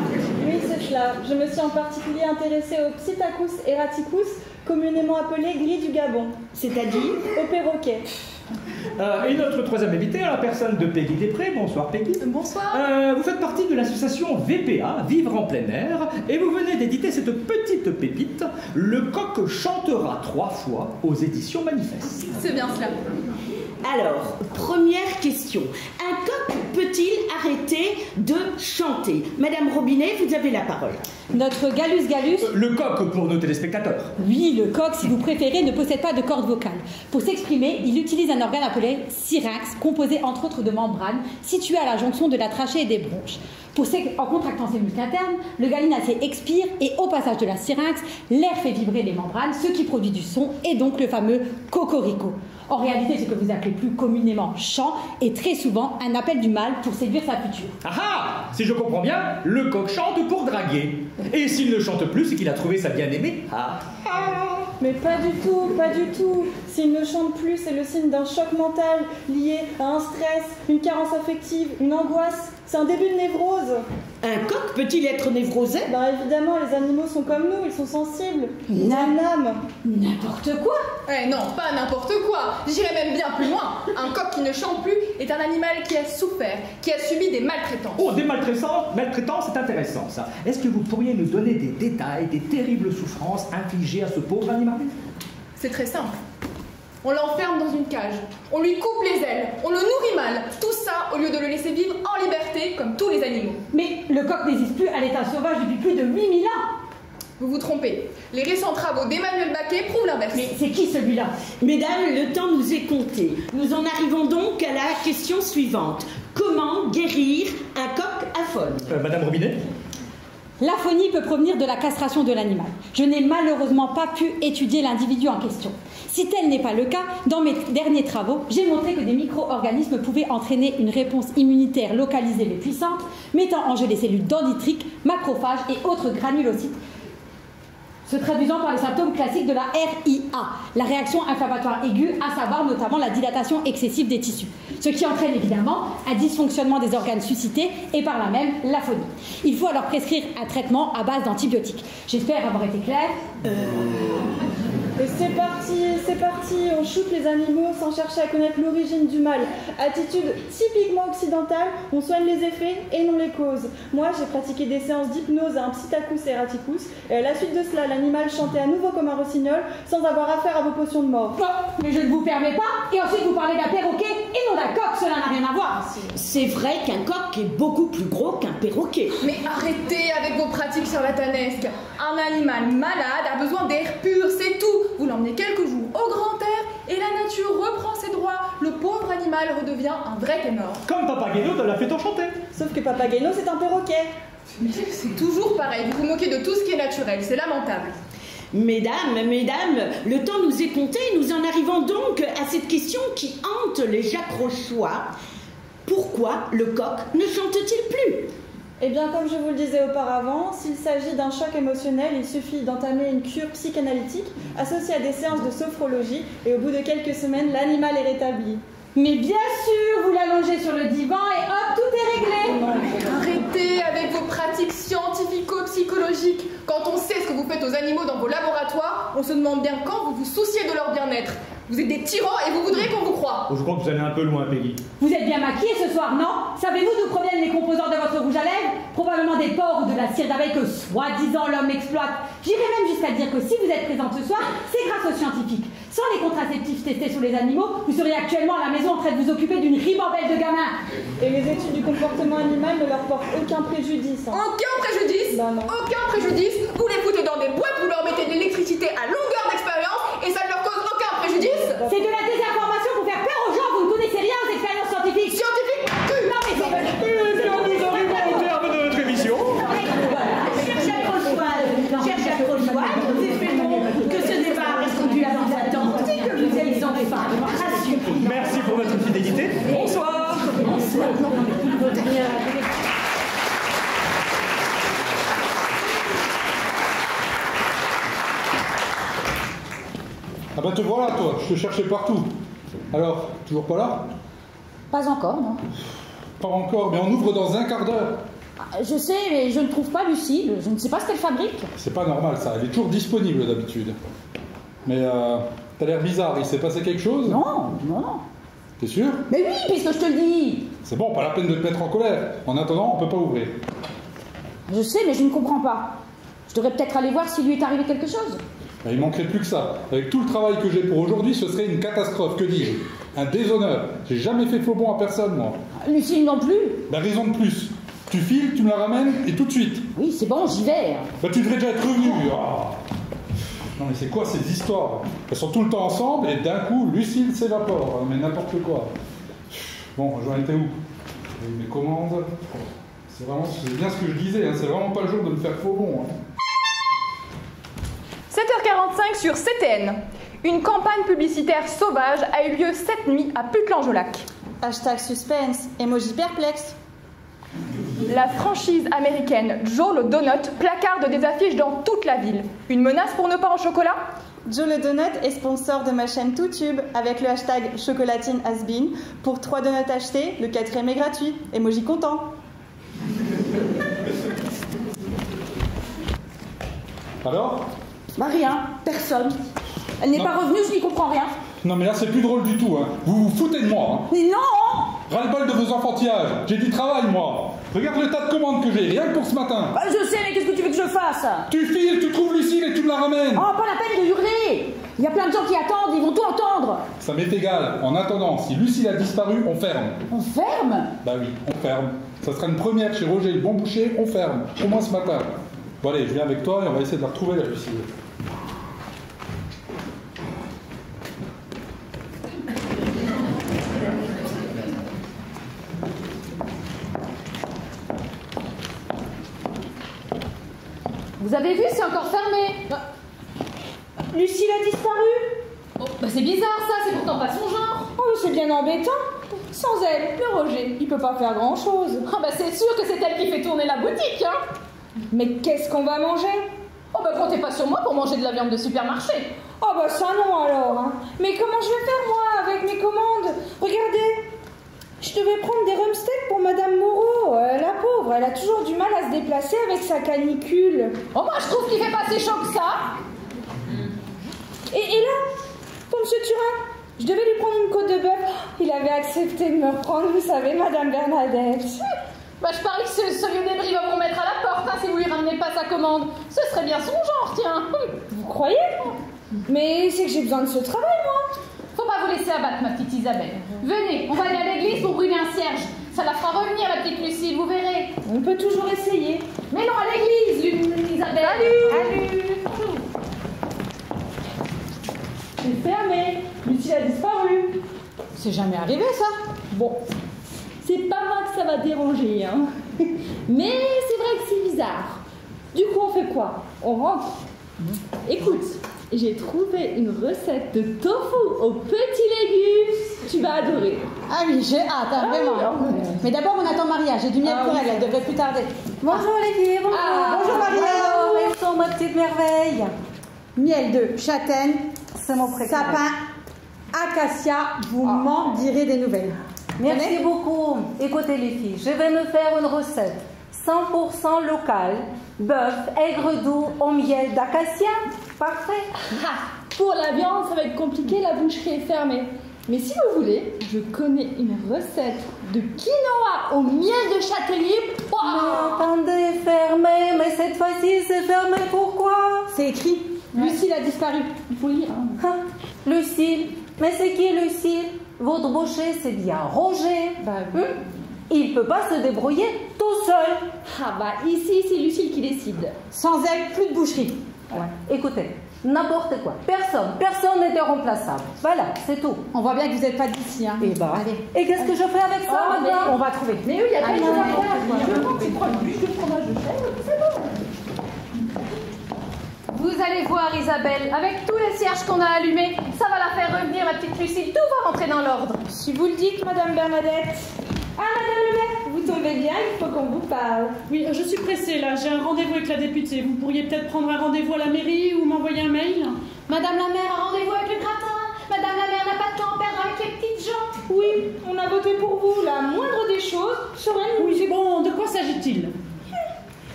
Oui, c'est cela. Je me suis en particulier intéressée au Psittacus erraticus, communément appelé gris du Gabon. C'est-à-dire ? Au perroquet. Et notre troisième invité, la personne de Peggy Després. Bonsoir Peggy. Bonsoir. Vous faites partie de l'association VPA, Vivre en plein air, et vous venez d'éditer cette petite pépite, Le coq chantera 3 fois aux éditions Manifeste. C'est bien cela. Alors, première question. Un coq peut-il arrêter de chanter ? Madame Robinet, vous avez la parole. Notre Gallus Gallus... Le coq pour nos téléspectateurs. Oui, le coq, si vous préférez, ne possède pas de cordes vocales. Pour s'exprimer, il utilise un organe appelé syrinx, composé entre autres de membranes, situées à la jonction de la trachée et des bronches. En contractant ses muscles internes, le gallinacier expire et au passage de la syrinx, l'air fait vibrer les membranes, ce qui produit du son et donc le fameux cocorico. En réalité, ce que vous appelez plus communément chant est très souvent un appel du mâle pour séduire sa future. Ah ah ! Si je comprends bien, le coq chante pour draguer. Et s'il ne chante plus, c'est qu'il a trouvé sa bien-aimée. Ah. Mais pas du tout, pas du tout. s'il ne chante plus, c'est le signe d'un choc mental lié à un stress, une carence affective, une angoisse. C'est un début de névrose. Un coq peut-il être névrosé? Bah évidemment, les animaux sont comme nous, ils sont sensibles. Ils ont une âme. N'importe quoi. Eh non, pas n'importe quoi. J'irais même bien plus loin. Un coq qui ne chante plus est un animal qui a souffert, qui a subi des maltraitances. Oh, des maltraitances, c'est intéressant ça. Est-ce que vous pourriez nous donner des détails des terribles souffrances infligées à ce pauvre animal? C'est très simple. On l'enferme dans une cage, on lui coupe les ailes, on le nourrit mal. Tout ça au lieu de le laisser vivre en liberté comme tous les animaux. Mais le coq n'existe plus à l'état sauvage depuis plus de 8000 ans. Vous vous trompez. Les récents travaux d'Emmanuel Baquet prouvent l'inverse. Mais c'est qui celui-là? Mesdames, le temps nous est compté. Nous en arrivons donc à la question suivante. Comment guérir un coq aphone? Madame Robinet? L'aphonie peut provenir de la castration de l'animal. Je n'ai malheureusement pas pu étudier l'individu en question. Si tel n'est pas le cas, dans mes derniers travaux, j'ai montré que des micro-organismes pouvaient entraîner une réponse immunitaire localisée mais puissante, mettant en jeu les cellules dendritiques, macrophages et autres granulocytes, se traduisant par les symptômes classiques de la RIA, la réaction inflammatoire aiguë, à savoir notamment la dilatation excessive des tissus, ce qui entraîne évidemment un dysfonctionnement des organes suscités et par là même l'aphonie. Il faut alors prescrire un traitement à base d'antibiotiques. J'espère avoir été claire. Et c'est parti, on shoot les animaux sans chercher à connaître l'origine du mal. Attitude typiquement occidentale, on soigne les effets et non les causes. Moi, j'ai pratiqué des séances d'hypnose à un psittacus erraticus, et à la suite de cela, l'animal chantait à nouveau comme un rossignol, sans avoir affaire à vos potions de mort. Non, mais je ne vous permets pas, et ensuite vous parlez d'un perroquet et non d'un coq, cela n'a rien à voir. C'est vrai qu'un coq est beaucoup plus gros qu'un perroquet. Mais arrêtez avec vos pratiques charlatanesques. Un animal malade a besoin d'air pur, c'est tout. Vous l'emmenez quelques jours au grand air et la nature reprend ses droits. Le pauvre animal redevient un vrai ténor. Comme Papageno te l'a fait enchanter. Sauf que Papageno, c'est un perroquet. C'est toujours pareil, vous vous moquez de tout ce qui est naturel, c'est lamentable. Mesdames, le temps nous est compté, nous en arrivons donc à cette question qui hante les Jacques-Rochois. Pourquoi le coq ne chante-t-il plus? Eh bien, comme je vous le disais auparavant, s'il s'agit d'un choc émotionnel, il suffit d'entamer une cure psychanalytique associée à des séances de sophrologie et au bout de quelques semaines, l'animal est rétabli. Mais bien sûr, vous l'allongez sur le divan et hop, tout est réglé. Arrêtez avec vos pratiques scientifico-psychologiques. Quand on sait ce que vous faites aux animaux dans vos laboratoires, on se demande bien quand vous vous souciez de leur bien-être. Vous êtes des tyrans et vous voudrez qu'on vous croie. Je crois que vous allez un peu loin, Peggy. Vous êtes bien maquillée ce soir, non? Savez-vous d'où proviennent les composants de votre rouge à lèvres? Probablement des porcs ou de la cire d'abeille que soi-disant l'homme exploite. J'irais même jusqu'à dire que si vous êtes présente ce soir, c'est grâce aux scientifiques. Sans les contraceptifs testés sur les animaux, vous seriez actuellement à la maison en train de vous occuper d'une ribambelle de gamins. Et les études du comportement animal ne leur portent aucun préjudice. Aucun préjudice? Non. Aucun préjudice? Vous les foutez dans des boîtes, vous leur mettez de l'électricité à longueur d'expérience et ça ne leur cause aucun préjudice? C'est de la désinformation pour faire peur aux gens, vous ne connaissez rien aux expériences scientifiques. Scientifiques? Non mais c'est... Nous arrivons au terme de notre émission. Cher Jacques Rochois, nous espérons que ce débat a répondu à vos attentes et que vous êtes en femmes rassurés. Merci pour votre fidélité. Bonsoir. Ah bah te voilà toi, je te cherchais partout. Alors, toujours pas là? Pas encore, non. Pas encore, mais on ouvre dans un quart d'heure. Je sais, mais je ne trouve pas Lucille. Je ne sais pas ce qu'elle fabrique. C'est pas normal ça, elle est toujours disponible d'habitude. Mais t'as l'air bizarre, il s'est passé quelque chose? Non. T'es sûr? Mais oui, puisque je te le dis. C'est bon, pas la peine de te mettre en colère. En attendant, on peut pas ouvrir. Je sais, mais je ne comprends pas. Je devrais peut-être aller voir s'il lui est arrivé quelque chose. Ben, il manquerait plus que ça. Avec tout le travail que j'ai pour aujourd'hui, ce serait une catastrophe. Que dis-je? Un déshonneur. J'ai jamais fait faux bon à personne, moi. Lucille non plus. Ben, raison de plus. Tu files, tu me la ramènes, et tout de suite. Oui, c'est bon, j'y vais. Ben, tu devrais déjà être revenu. Oh. Non, mais c'est quoi ces histoires? Elles sont tout le temps ensemble, et d'un coup, Lucille s'évapore. Mais n'importe quoi. Bon, j'en étais où? Mes commandes. C'est bien ce que je disais, hein. C'est vraiment pas le jour de me faire faux bon. Hein. 7h45 sur CTN. Une campagne publicitaire sauvage a eu lieu cette nuit à Putelange-au-Lac. Hashtag suspense, emoji perplexe. La franchise américaine Joe le Donut placarde des affiches dans toute la ville. Une menace pour nos pains au chocolat? Joe le Donut est sponsor de ma chaîne TooTube avec le hashtag chocolatine_has_been. Pour 3 donuts achetés, le 4e est gratuit. Emoji content. Alors? Bah rien, personne. Elle n'est pas revenue, je n'y comprends rien. Non mais là c'est plus drôle du tout, hein. Vous vous foutez de moi, hein. Mais non! Ras-le-bol de vos enfantillages. J'ai du travail, moi. Regarde le tas de commandes que j'ai, rien que pour ce matin. Bah je sais, mais qu'est-ce que tu veux que je fasse? Tu files, tu trouves Lucille et tu me la ramènes. Oh, pas la peine de hurler. Il y a plein de gens qui attendent, ils vont tout entendre. Ça m'est égal. En attendant, si Lucille a disparu, on ferme. On ferme? Bah oui, on ferme. Ça sera une première chez Roger le Bon Boucher, on ferme. Au moins ce matin. Bon allez, je viens avec toi et on va essayer de la retrouver, la Lucille. Vous avez vu, c'est encore fermé. Lucille a disparu? Oh, bah c'est bizarre ça, c'est pourtant pas son genre. Oh, c'est bien embêtant. Sans elle, le Roger, il peut pas faire grand-chose. Ah bah c'est sûr que c'est elle qui fait tourner la boutique, hein. Mais qu'est-ce qu'on va manger? Oh bah comptez pas sur moi pour manger de la viande de supermarché. Oh bah ça non alors, hein. Mais comment je vais faire moi avec mes commandes? Regardez, je devais prendre des rumsteaks pour Madame Moreau. La pauvre, elle a toujours du mal à se déplacer avec sa canicule. Oh moi je trouve qu'il fait pas si chaud que ça. Et là, pour Monsieur Turin, je devais lui prendre une côte de bœuf. Il avait accepté de me reprendre, vous savez, Madame Bernadette. Bah je parie que ce vieux débris va vous mettre à la porte, hein, si vous lui ramenez pas sa commande. Ce serait bien son genre, tiens. Vous croyez? Mais c'est que j'ai besoin de ce travail, moi. Faut pas vous laisser abattre, ma petite Isabelle. Venez, on va aller à l'église pour brûler un cierge. Ça la fera revenir, la petite Lucille, vous verrez. On peut toujours essayer. Mais non, à l'église, Isabelle. Salut. C'est fermé. Lucille a disparu. C'est jamais arrivé, ça. Bon, c'est pas moi que ça va déranger, hein. Mais c'est vrai que c'est bizarre. Du coup, on fait quoi? On rentre? Écoute, j'ai trouvé une recette de tofu aux petits légumes. Tu vas adorer. Ah oui, j'ai hâte, hein, vraiment. Mais d'abord, on attend Maria. J'ai du miel pour elle, elle devrait plus tarder. Bonjour les filles, bonjour. Bonjour Maria. Alors, elles sont ma petite merveille. Miel de châtaigne, C'est mon préféré. sapin, acacia, vous m'en direz des nouvelles. Merci beaucoup. Écoutez les filles, je vais me faire une recette 100% locale. Bœuf aigre doux au miel d'acacia. Parfait. Pour la viande, ça va être compliqué, la boucherie est fermée. Mais si vous voulez, je connais une recette de quinoa au miel de châtaignier. Mais attendez, fermé. Mais cette fois-ci, c'est fermé. Pourquoi? C'est écrit. Lucille a disparu. Il faut lire. Hein. Lucille. Mais c'est qui Lucille? Votre boucher, c'est bien Roger. Il peut pas se débrouiller tout seul. Ah bah ici, c'est Lucille qui décide. Sans elle, plus de boucherie. Écoutez, n'importe quoi. Personne n'est irremplaçable. Voilà, c'est tout. On voit bien que vous n'êtes pas d'ici. Hein. Et bah, et qu'est-ce que je fais avec ça Oh, maintenant? on va trouver. Mais oui, il y a pas de chose à faire. Je prends une bûche de fromage de chèvre, c'est bon. Vous allez voir, Isabelle, avec tous les cierges qu'on a allumés, ça va la faire revenir, ma petite Lucille. Tout va rentrer dans l'ordre. Si vous le dites, Madame Bernadette. Ah, Madame le maire, vous tombez bien, il faut qu'on vous parle. Oui, je suis pressée là, j'ai un rendez-vous avec la députée. Vous pourriez peut-être prendre un rendez-vous à la mairie ou m'envoyer un mail? Madame la maire a rendez-vous avec le gratin. Madame la maire n'a pas de temps à perdre avec les petites gens. Oui, on a voté pour vous. La moindre des choses serait nous. Oui, c'est bon, de quoi s'agit-il?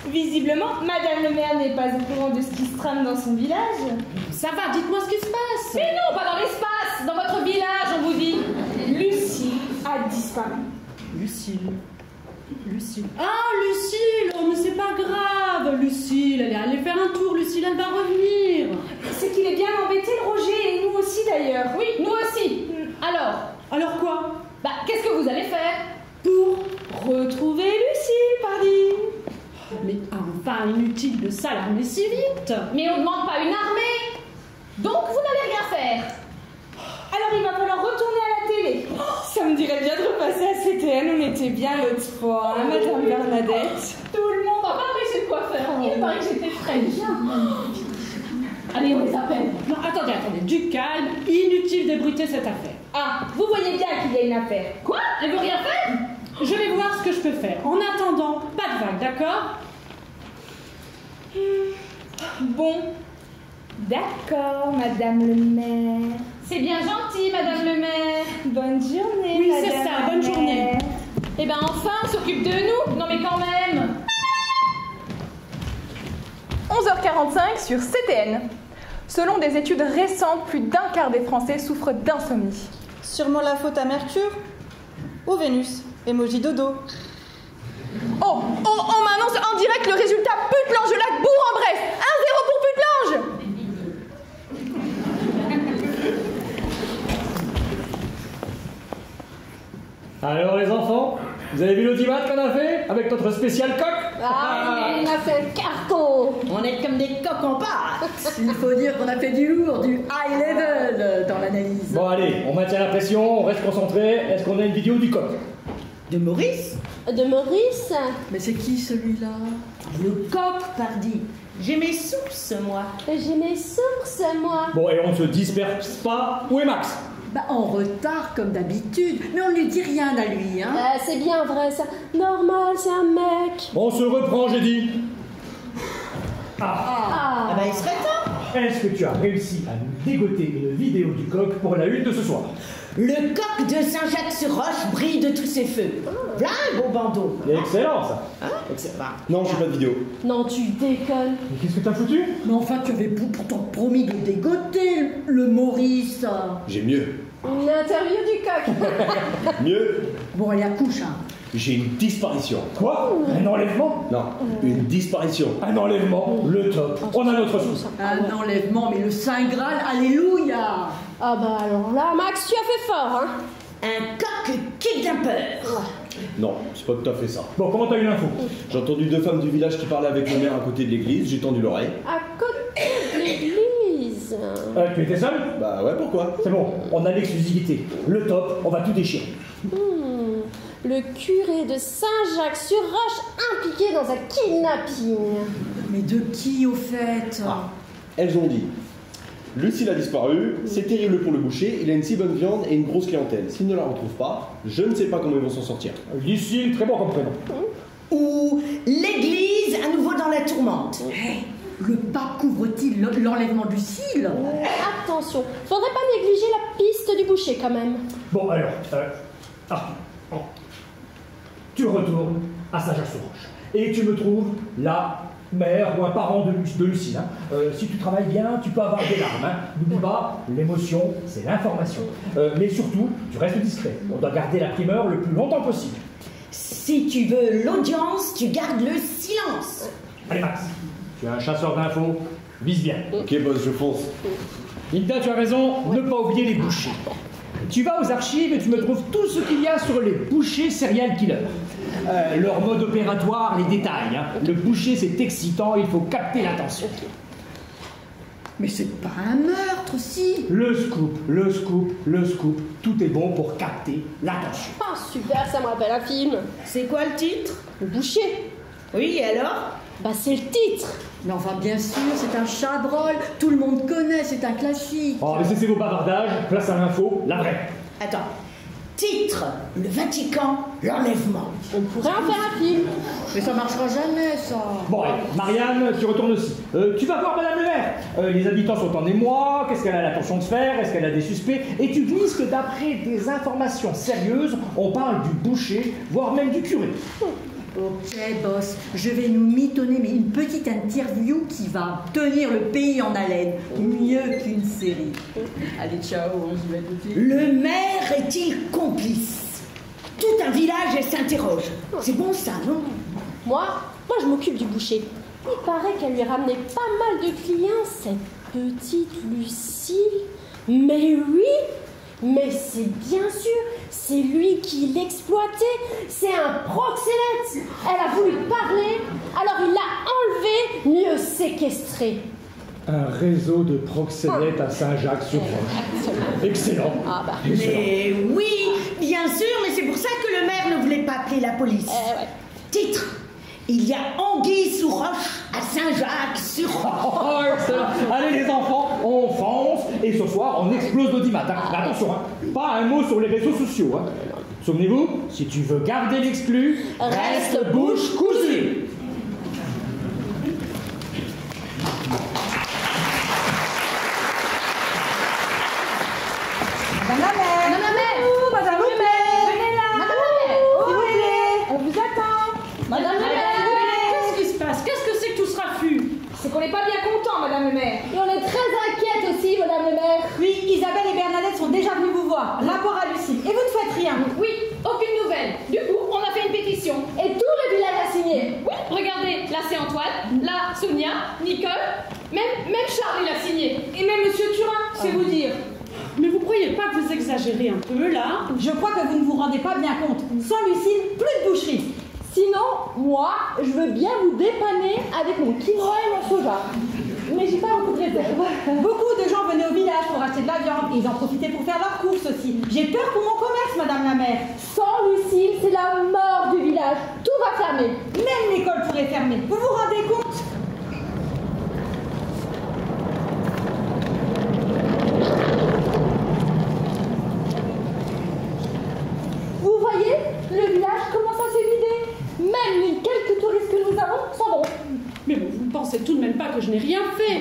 Visiblement, Madame le maire n'est pas au courant de ce qui se trame dans son village. Ça va, dites-moi ce qui se passe. Mais non, pas dans l'espace, dans votre village, on vous dit. Lucille a disparu. Lucille. Ah, Lucille! Oh, mais c'est pas grave! Lucille, elle est allée faire un tour. Lucille, elle va revenir. C'est qu'il est bien embêté, le Roger, et nous aussi d'ailleurs. Oui, nous aussi. Alors quoi? Bah, qu'est-ce que vous allez faire? Pour retrouver Lucille, pardi. Mais enfin, inutile de s'alarmer si vite. Mais on ne demande pas une armée. Donc, vous n'allez rien faire. Alors, il va falloir retourner à la télé. Ça me dirait bien de repasser à CTN, on était bien l'autre fois, hein, Madame Bernadette. Tout le monde en parle, mais je sais quoi faire. Il paraît que j'étais très bien. Allez, on les appelle. Non, attendez, du calme. Inutile d'ébruiter cette affaire. Ah, vous voyez bien qu'il y a une affaire. Quoi? Elle veut rien faire? Je vais voir ce que je peux faire. En attendant, pas de vague, d'accord? Bon, D'accord, Madame le maire. C'est bien gentil, Madame le maire. Bonne journée, Oui, Madame c'est ça, la bonne maire. journée. Eh ben enfin, on s'occupe de nous. Non mais quand même. 11h45 sur CTN. Selon des études récentes, plus d'un quart des Français souffrent d'insomnie. Sûrement la faute à Mercure ou Vénus. Emoji dodo. Oh, on m'annonce en direct le résultat Putlange Lac Bourg-en-Bresse. 1-0 pour Putlange. Alors les enfants, vous avez vu l'audimat qu'on a fait avec notre spécial coq? Ah, il a fait un carton. On est comme des coqs en pâte. Il faut dire qu'on a fait du lourd, du high level dans l'analyse. Bon allez, on maintient la pression, on reste concentré. Est-ce qu'on a une vidéo du coq? De Maurice? De Maurice? Mais c'est qui celui-là? Le coq, pardi. J'ai mes sources, moi. J'ai mes sources, moi. Bon, et on ne se disperse pas. Où est Max? Bah, en retard, comme d'habitude. Mais on ne lui dit rien à lui, hein. C'est bien vrai, ça. Normal, c'est un mec. On se reprend, j'ai dit. Ah bah, il serait temps. Est-ce que tu as réussi à nous dégoter une vidéo du coq pour la une de ce soir? Le coq de Saint-Jacques-sur-Roche brille de tous ses feux. Voilà un beau bandeau. Excellent, ça. Excellent. Non, j'ai pas de vidéo. Non, tu déconnes. Mais qu'est-ce que t'as foutu? Mais enfin, tu avais pourtant promis de dégoter le Maurice. J'ai mieux. Une interview du coq. Mieux, Bon, allez, accouche, hein. j'ai une disparition. Quoi? Un enlèvement? Non, une disparition. Un enlèvement, le top. On a notre source. Un enlèvement, mais le Saint Graal, alléluia. Ah bah alors là, Max, tu as fait fort, hein. Un coq kidnappeur. Non, c'est pas tout à fait ça. Bon, comment t'as eu l'info? J'ai entendu deux femmes du village qui parlaient avec le maire à côté de l'église, j'ai tendu l'oreille. À côté de l'église. Tu étais seul? Bah ouais, pourquoi? C'est bon, on a l'exclusivité. Le top, on va tout déchirer. Le curé de Saint-Jacques-sur-Roche impliqué dans un kidnapping. Mais de qui, au fait? Elles ont dit Lucille a disparu, c'est terrible pour le boucher, il a une si bonne viande et une grosse clientèle. S'il ne la retrouve pas, je ne sais pas comment ils vont s'en sortir. Lucille, très bon comme prénom. Ou l'église à nouveau dans la tourmente. Hey, le pape couvre-t-il l'enlèvement du cil? Attention, faudrait pas négliger la piste du boucher quand même. Bon, alors, tu retournes à Saint-Jacques-sur-Roche et tu me trouves la mère ou un parent de Lucille. Hein. Si tu travailles bien, tu peux avoir des larmes. Hein. N'oublie pas, l'émotion, c'est l'information. Mais surtout, tu restes discret. On doit garder la primeur le plus longtemps possible. Si tu veux l'audience, tu gardes le silence. Allez Max, tu es un chasseur d'infos, vise bien. Ok boss, je fonce. Linda, tu as raison, ne pas oublier les bouchers. Tu vas aux archives et tu me trouves tout ce qu'il y a sur les bouchers serial killers. Leur mode opératoire, les détails. Hein. Le boucher, c'est excitant, il faut capter l'attention. Mais c'est pas un meurtre, si. Le scoop, tout est bon pour capter l'attention. Ah super, ça me rappelle un film. C'est quoi le titre? Le boucher. Oui, et alors? Bah c'est le titre. Mais enfin, bien sûr, c'est un chabrol. Tout le monde connaît, c'est un classique. Oh, mais cessez vos bavardages, place à l'info, la vraie. Attends. Titre, le Vatican, l'enlèvement. On pourrait en faire un film. Mais ça marchera jamais, ça. Bon, allez, Marianne, tu retournes aussi. Tu vas voir Madame le maire. Les habitants sont en émoi, qu'est-ce qu'elle a l'intention de faire, est-ce qu'elle a des suspects? Et tu glisses que d'après des informations sérieuses, on parle du boucher, voire même du curé. Ok, boss, je vais nous mitonner, mais une petite interview qui va tenir le pays en haleine. Mieux qu'une série. Allez, ciao, on se met tout de suite. Le maire est-il complice? Tout un village s'interroge. C'est bon ça, non? Moi, je m'occupe du boucher. Il paraît qu'elle lui ramenait pas mal de clients, cette petite Lucille. Mais oui, mais c'est bien sûr, c'est lui qui l'exploitait. C'est un proxénète. Elle a voulu parler, alors il l'a enlevé, mieux séquestré. Un réseau de proxénètes à Saint-Jacques-sur-Roche. Excellent. Ah bah. Excellent. Mais oui, bien sûr, mais c'est pour ça que le maire ne voulait pas appeler la police. Ouais. Titre: il y a anguille sous roche à Saint-Jacques-sur-Roche. Oh, excellent. Allez les enfants, on fonce et ce soir on explose l'audimat. Hein. Mais attention, hein, pas un mot sur les réseaux sociaux. Hein. Souvenez-vous, si tu veux garder l'exclu, reste bouche cousue. Madame le maire. Qu'est-ce qui se passe? Qu'est-ce que c'est que tout ce raffut? C'est qu'on n'est pas bien content, madame le maire. Et on est très inquiète aussi, madame le maire. Oui, Isabelle et Bernadette sont déjà venues vous voir. Rapport à Lucille. Et vous ne faites rien. Oui, aucune nouvelle. Du coup, on a fait une pétition. Et tout le village a signé. Oui, regardez, là c'est Antoine, là Sonia, Nicole, même Charles il a signé. Et même monsieur Turin, c'est vous dire. Mais vous croyez pas que vous exagérez un peu là? Je crois que vous ne vous rendez pas bien compte. Sans Lucille, plus de boucherie. Sinon, moi, je veux bien vous dépanner avec mon quinoa et mon soja. Mais j'ai pas beaucoup de réserve. Beaucoup de gens venaient au village pour acheter de la viande et ils en profitaient pour faire leurs courses aussi. J'ai peur pour mon commerce, madame la maire. Sans Lucille, c'est la mort du village. Tout va fermer. Même l'école pourrait fermer. Vous vous rendez compte? Vous voyez, le village commence à se vider. Même les quelques touristes que nous avons s'en vont. Mais bon, vous ne pensez tout de même pas que je n'ai rien fait.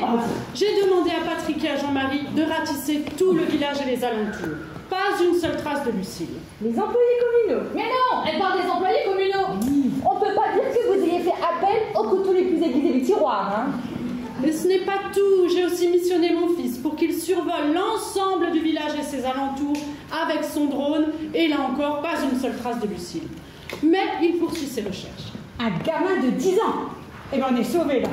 J'ai demandé à Patrick et à Jean-Marie de ratisser tout le village et les alentours. Pas une seule trace de Lucille. Les employés communaux. Mais non, elle parle des employés communaux. On peut pas dire que vous ayez fait appel aux couteaux les plus aiguisés du tiroir, hein. Mais ce n'est pas tout. J'ai aussi missionné mon fils pour qu'il survole l'ensemble du village et ses alentours avec son drone. Et là encore, pas une seule trace de Lucille. Mais il poursuit ses recherches. Un gamin de 10 ans. Eh bien, on est sauvés là.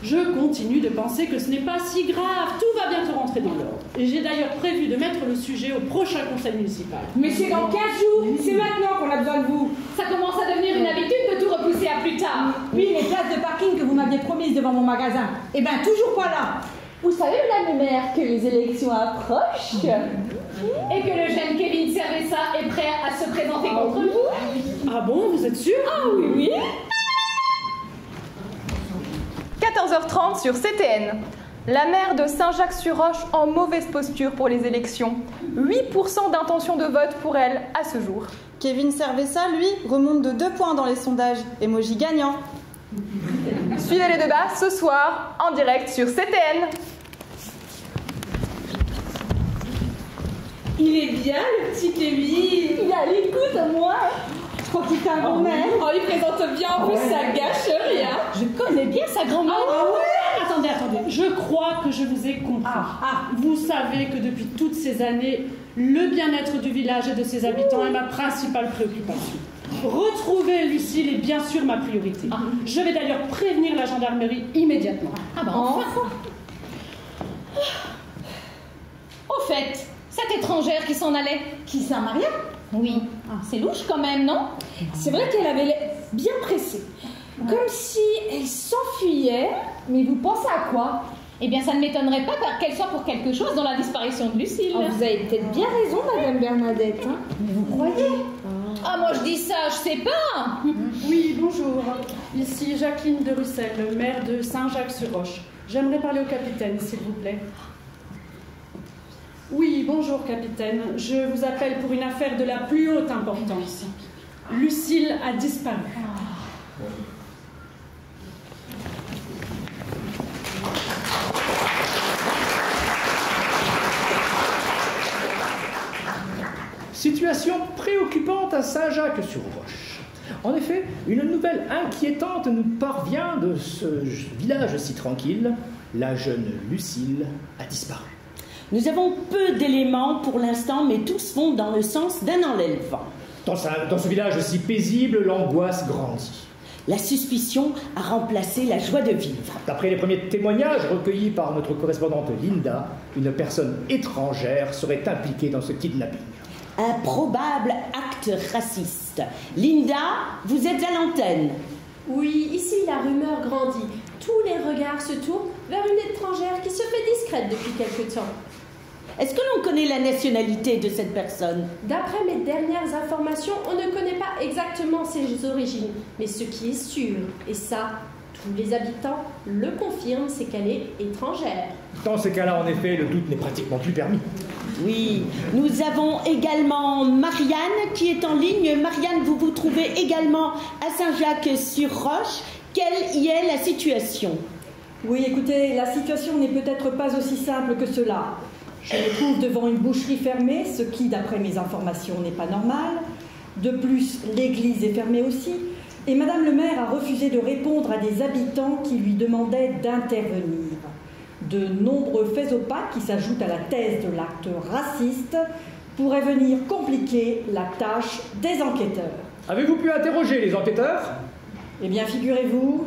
Je continue de penser que ce n'est pas si grave. Tout va bientôt rentrer dans l'ordre. Et j'ai d'ailleurs prévu de mettre le sujet au prochain conseil municipal. Mais c'est dans 15 jours. C'est maintenant qu'on a besoin de vous. Ça commence à devenir une habitude de tout repousser à plus tard. Oui, les places de parking que vous m'aviez promises devant mon magasin. Eh bien, toujours pas là. Vous savez, madame le maire, que les élections approchent. Et que le jeune Kevin Cerveza est prêt à se présenter contre vous. Ah bon, vous êtes sûr? Ah oui, oui. 14h30 sur CTN. La maire de Saint-Jacques-sur-Roche en mauvaise posture pour les élections. 8% d'intention de vote pour elle à ce jour. Kevin Cerveza, lui, remonte de 2 points dans les sondages. Emoji gagnant. Suivez les débats ce soir en direct sur CTN. Il est bien le petit Kevin. Il a l'écoute à moi. Je crois qu'il est un bon maire. Oh, il présente bien, en plus ça gâche rien. Je connais bien sa grand-mère. Ah ouais? Attendez. Je crois que je vous ai compris. Vous savez que depuis toutes ces années, le bien-être du village et de ses habitants est ma principale préoccupation. Retrouver Lucille est bien sûr ma priorité. Je vais d'ailleurs prévenir la gendarmerie immédiatement. Ah bah enfin. Au fait, cette étrangère qui s'en allait. Qui s'est mariée? Oui. C'est louche quand même, non? C'est vrai qu'elle avait l'air bien pressée. Comme si elle s'enfuyait. Mais vous pensez à quoi? Eh bien, ça ne m'étonnerait pas qu'elle soit pour quelque chose dans la disparition de Lucille. Oh, vous avez peut-être bien raison, madame Bernadette. Hein. Mais vous croyez? Ah, moi je dis ça, je sais pas. Oui, bonjour. Ici Jacqueline de Russel, maire de Saint-Jacques-sur-Roche. J'aimerais parler au capitaine, s'il vous plaît. Oui, bonjour capitaine. Je vous appelle pour une affaire de la plus haute importance. Lucille a disparu. Situation préoccupante à Saint-Jacques-sur-Roche. En effet, une nouvelle inquiétante nous parvient de ce village si tranquille. La jeune Lucille a disparu. Nous avons peu d'éléments pour l'instant, mais tous vont dans le sens d'un enlèvement. Dans ce village si paisible, l'angoisse grandit. La suspicion a remplacé la joie de vivre. D'après les premiers témoignages recueillis par notre correspondante Linda, une personne étrangère serait impliquée dans ce kidnapping. Un probable acte raciste. Linda, vous êtes à l'antenne. Oui, ici la rumeur grandit. Tous les regards se tournent vers une étrangère qui se fait discrète depuis quelque temps. Est-ce que l'on connaît la nationalité de cette personne? D'après mes dernières informations, on ne connaît pas exactement ses origines. Mais ce qui est sûr, et ça, tous les habitants le confirment, c'est qu'elle est étrangère. Dans ce cas-là, en effet, le doute n'est pratiquement plus permis. Oui, nous avons également Marianne qui est en ligne. Marianne, vous vous trouvez également à Saint-Jacques-sur-Roche. Quelle y est la situation? Oui, écoutez, la situation n'est peut-être pas aussi simple que cela. Je me trouve devant une boucherie fermée, ce qui, d'après mes informations, n'est pas normal. De plus, l'église est fermée aussi. Et Madame le maire a refusé de répondre à des habitants qui lui demandaient d'intervenir. De nombreux faits opaques qui s'ajoutent à la thèse de l'acte raciste pourraient venir compliquer la tâche des enquêteurs. Avez-vous pu interroger les enquêteurs? Eh bien, figurez-vous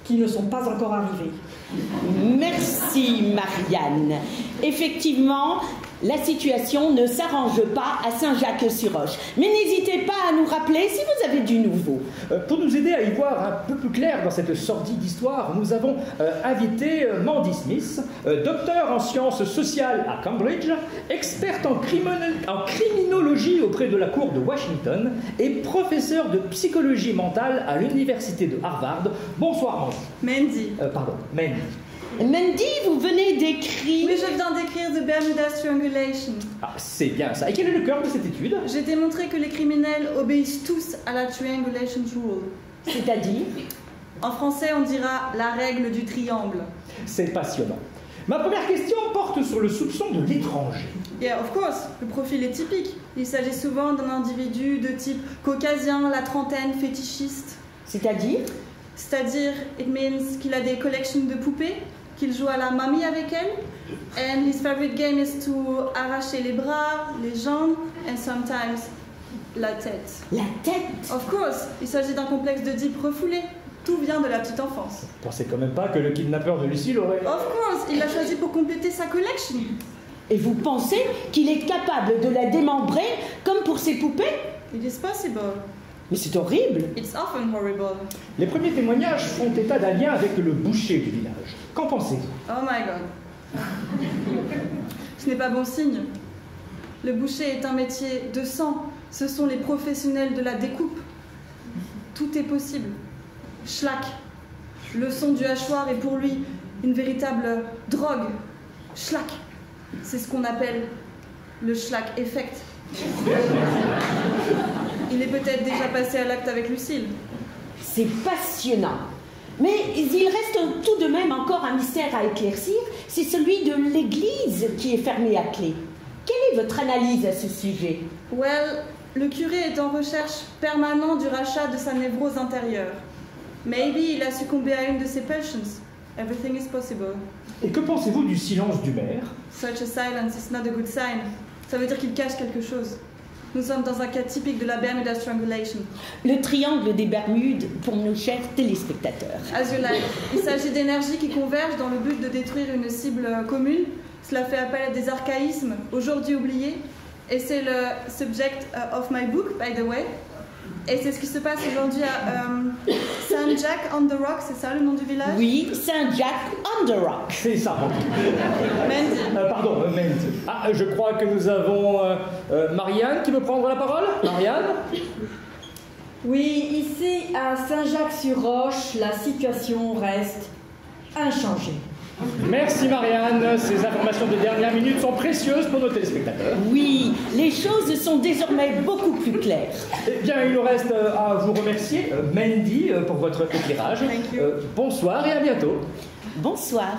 qu'ils ne sont pas encore arrivés. Merci Marianne. Effectivement, la situation ne s'arrange pas à Saint-Jacques-sur-Roche. Mais n'hésitez pas à nous rappeler si vous avez du nouveau. Pour nous aider à y voir un peu plus clair dans cette sordide histoire, nous avons invité Mandy Smith, docteur en sciences sociales à Cambridge, experte en criminologie auprès de la cour de Washington et professeur de psychologie mentale à l'université de Harvard. Bonsoir Mandy. Mandy. Mandy, vous venez d'écrire... Oui, je viens d'écrire The Bermuda Strangulation. Ah, c'est bien ça. Et quel est le cœur de cette étude? J'ai démontré que les criminels obéissent tous à la Triangulation Rule. C'est-à-dire? En français, on dira la règle du triangle. C'est passionnant. Ma première question porte sur le soupçon de l'étranger. Yeah, of course. Le profil est typique. Il s'agit souvent d'un individu de type caucasien, la trentaine, fétichiste. C'est-à-dire? C'est-à-dire, it means qu'il a des collections de poupées, qu'il joue à la mamie avec elle, and his favorite game is to arracher les bras, les jambes, and sometimes la tête. La tête? Of course, il s'agit d'un complexe d'Oedipe refoulé. Tout vient de la petite enfance. Vous pensez quand même pas que le kidnappeur de Lucille aurait... Of course, il l'a choisi pour compléter sa collection. Et vous pensez qu'il est capable de la démembrer comme pour ses poupées? It is possible. Mais c'est horrible. It's often horrible. Les premiers témoignages font état d'un lien avec le boucher du village. Qu'en pensez-vous? Oh my god. Ce n'est pas bon signe. Le boucher est un métier de sang. Ce sont les professionnels de la découpe. Tout est possible. Schlack. Le son du hachoir est pour lui une véritable drogue. Schlack. C'est ce qu'on appelle le Schlack effect. Il est peut-être déjà passé à l'acte avec Lucille. C'est passionnant. Mais il reste tout de même encore un mystère à éclaircir. C'est celui de l'église qui est fermée à clé. Quelle est votre analyse à ce sujet? Well, le curé est en recherche permanente du rachat de sa névrose intérieure. Maybe il a succombé à une de ses passions. Everything is possible. Et que pensez-vous du silence du maire? Such a silence is not a good sign. Ça veut dire qu'il cache quelque chose. Nous sommes dans un cas typique de la Bermuda Strangulation. Le triangle des Bermudes pour nos chers téléspectateurs. As you like. Il s'agit d'énergies qui convergent dans le but de détruire une cible commune. Cela fait appel à des archaïsmes aujourd'hui oubliés. Et c'est le subject of my book, by the way. Et c'est ce qui se passe aujourd'hui à St. Jack on the Rock, c'est ça le nom du village? Oui, St. Jack on the Rock. C'est ça. Mandy. Pardon, Mandy. Ah, je crois que nous avons Marianne qui veut prendre la parole. Marianne? Oui, ici à Saint-Jacques-sur-Roche, la situation reste inchangée. Merci Marianne, ces informations de dernière minute sont précieuses pour nos téléspectateurs. Oui, les choses sont désormais beaucoup plus claires. Eh bien, il nous reste à vous remercier, Mandy, pour votre éclairage. Bonsoir et à bientôt. Bonsoir.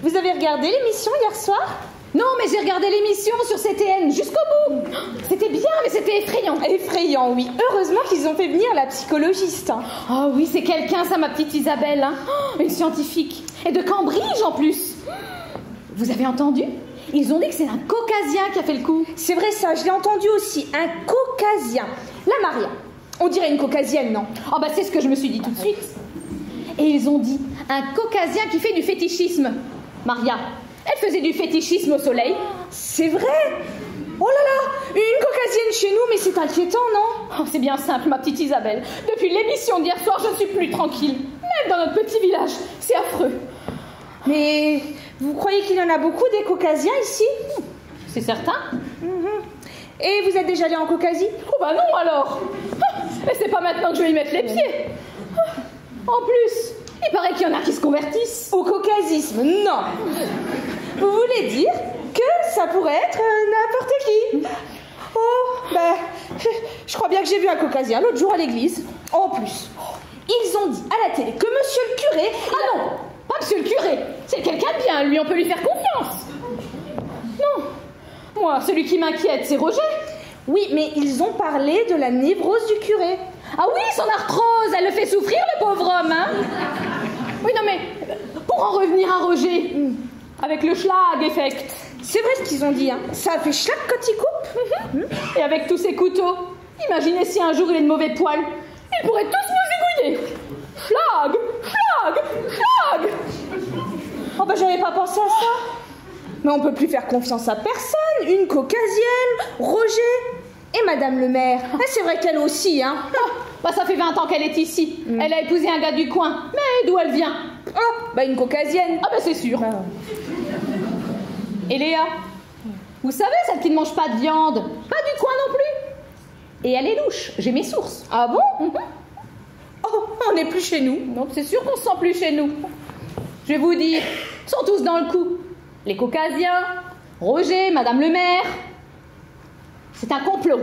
Vous avez regardé l'émission hier soir? Non, mais j'ai regardé l'émission sur CTN jusqu'au bout. C'était bien, mais c'était effrayant. Effrayant, oui. Heureusement qu'ils ont fait venir la psychologiste. Oh oui, c'est quelqu'un, ça, ma petite Isabelle. Hein. Oh, une scientifique. Et de Cambridge, en plus. Vous avez entendu? Ils ont dit que c'est un caucasien qui a fait le coup. C'est vrai ça, je l'ai entendu aussi. Un caucasien. La Maria. On dirait une caucasienne, non? Oh bah c'est ce que je me suis dit tout de suite. Et ils ont dit un caucasien qui fait du fétichisme. Maria, elle faisait du fétichisme au soleil. C'est vrai? Oh là là, une caucasienne chez nous, mais c'est inquiétant, non? Oh, c'est bien simple, ma petite Isabelle. Depuis l'émission d'hier soir, je ne suis plus tranquille. Même dans notre petit village, c'est affreux. Mais vous croyez qu'il y en a beaucoup des caucasiens ici? C'est certain. Et vous êtes déjà allé en Caucasie? Oh bah non alors. Mais c'est pas maintenant que je vais y mettre les pieds. En plus, il paraît qu'il y en a qui se convertissent. Au caucasisme, non. Vous voulez dire que ça pourrait être n'importe qui? Oh, ben, je crois bien que j'ai vu un caucasien l'autre jour à l'église. En plus, ils ont dit à la télé que monsieur le curé... Ah non, pas monsieur le curé. C'est quelqu'un de bien, lui, on peut lui faire confiance. Non. Moi, celui qui m'inquiète, c'est Roger. Oui, mais ils ont parlé de la névrose du curé. Ah oui, son arthrose, elle le fait souffrir, le pauvre homme, hein. Oui, non, mais pour en revenir à Roger, avec le schlag effect. C'est vrai ce qu'ils ont dit, hein. Ça a fait schlag quand il coupe. Et avec tous ces couteaux, imaginez si un jour il est de mauvais poil. Ils pourraient tous nous égouiller. Schlag, schlag, schlag. Oh bah j'avais pas pensé à ça. Mais on peut plus faire confiance à personne. Une caucasienne, Roger et Madame le maire. Ah, c'est vrai qu'elle aussi, hein. Bah ça fait 20 ans qu'elle est ici. Elle a épousé un gars du coin. Mais d'où elle vient? Oh, bah une caucasienne. Ah bah c'est sûr. Et Léa, vous savez, celle qui ne mange pas de viande, pas du coin non plus. Et elle est louche, j'ai mes sources. Ah bon? Oh, on n'est plus chez nous. Donc c'est sûr qu'on se sent plus chez nous. Je vais vous dire, ils sont tous dans le coup. Les caucasiens, Roger, Madame le maire. C'est un complot.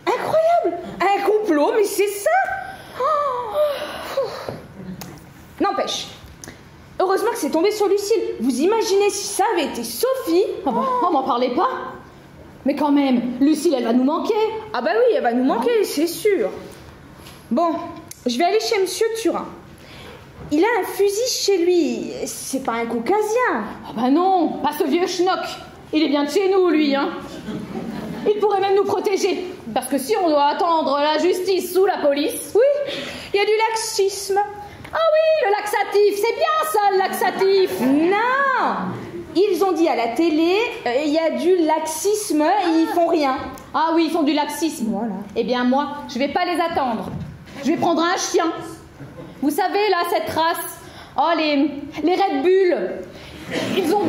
Incroyable! Un complot, mais c'est ça! Oh. N'empêche, heureusement que c'est tombé sur Lucille. Vous imaginez si ça avait été Sophie? Oh bah, on m'en parlait pas. Mais quand même, Lucille, elle va nous manquer. Ah bah oui, elle va nous manquer, c'est sûr. Bon, je vais aller chez Monsieur Turin. Il a un fusil chez lui. C'est pas un caucasien. Ah bah non, pas ce vieux schnock. Il est bien de chez nous, lui, hein. Il pourrait même nous protéger. Parce que si on doit attendre la justice ou la police... Oui, il y a du laxisme. Ah oui, le laxatif, c'est bien ça, le laxatif. Non, ils ont dit à la télé, il y a du laxisme et ils font rien. Ah oui, ils font du laxisme. Voilà. Eh bien moi, je vais pas les attendre. Je vais prendre un chien. Vous savez, là, cette race... Oh, les Red Bull. Ils ont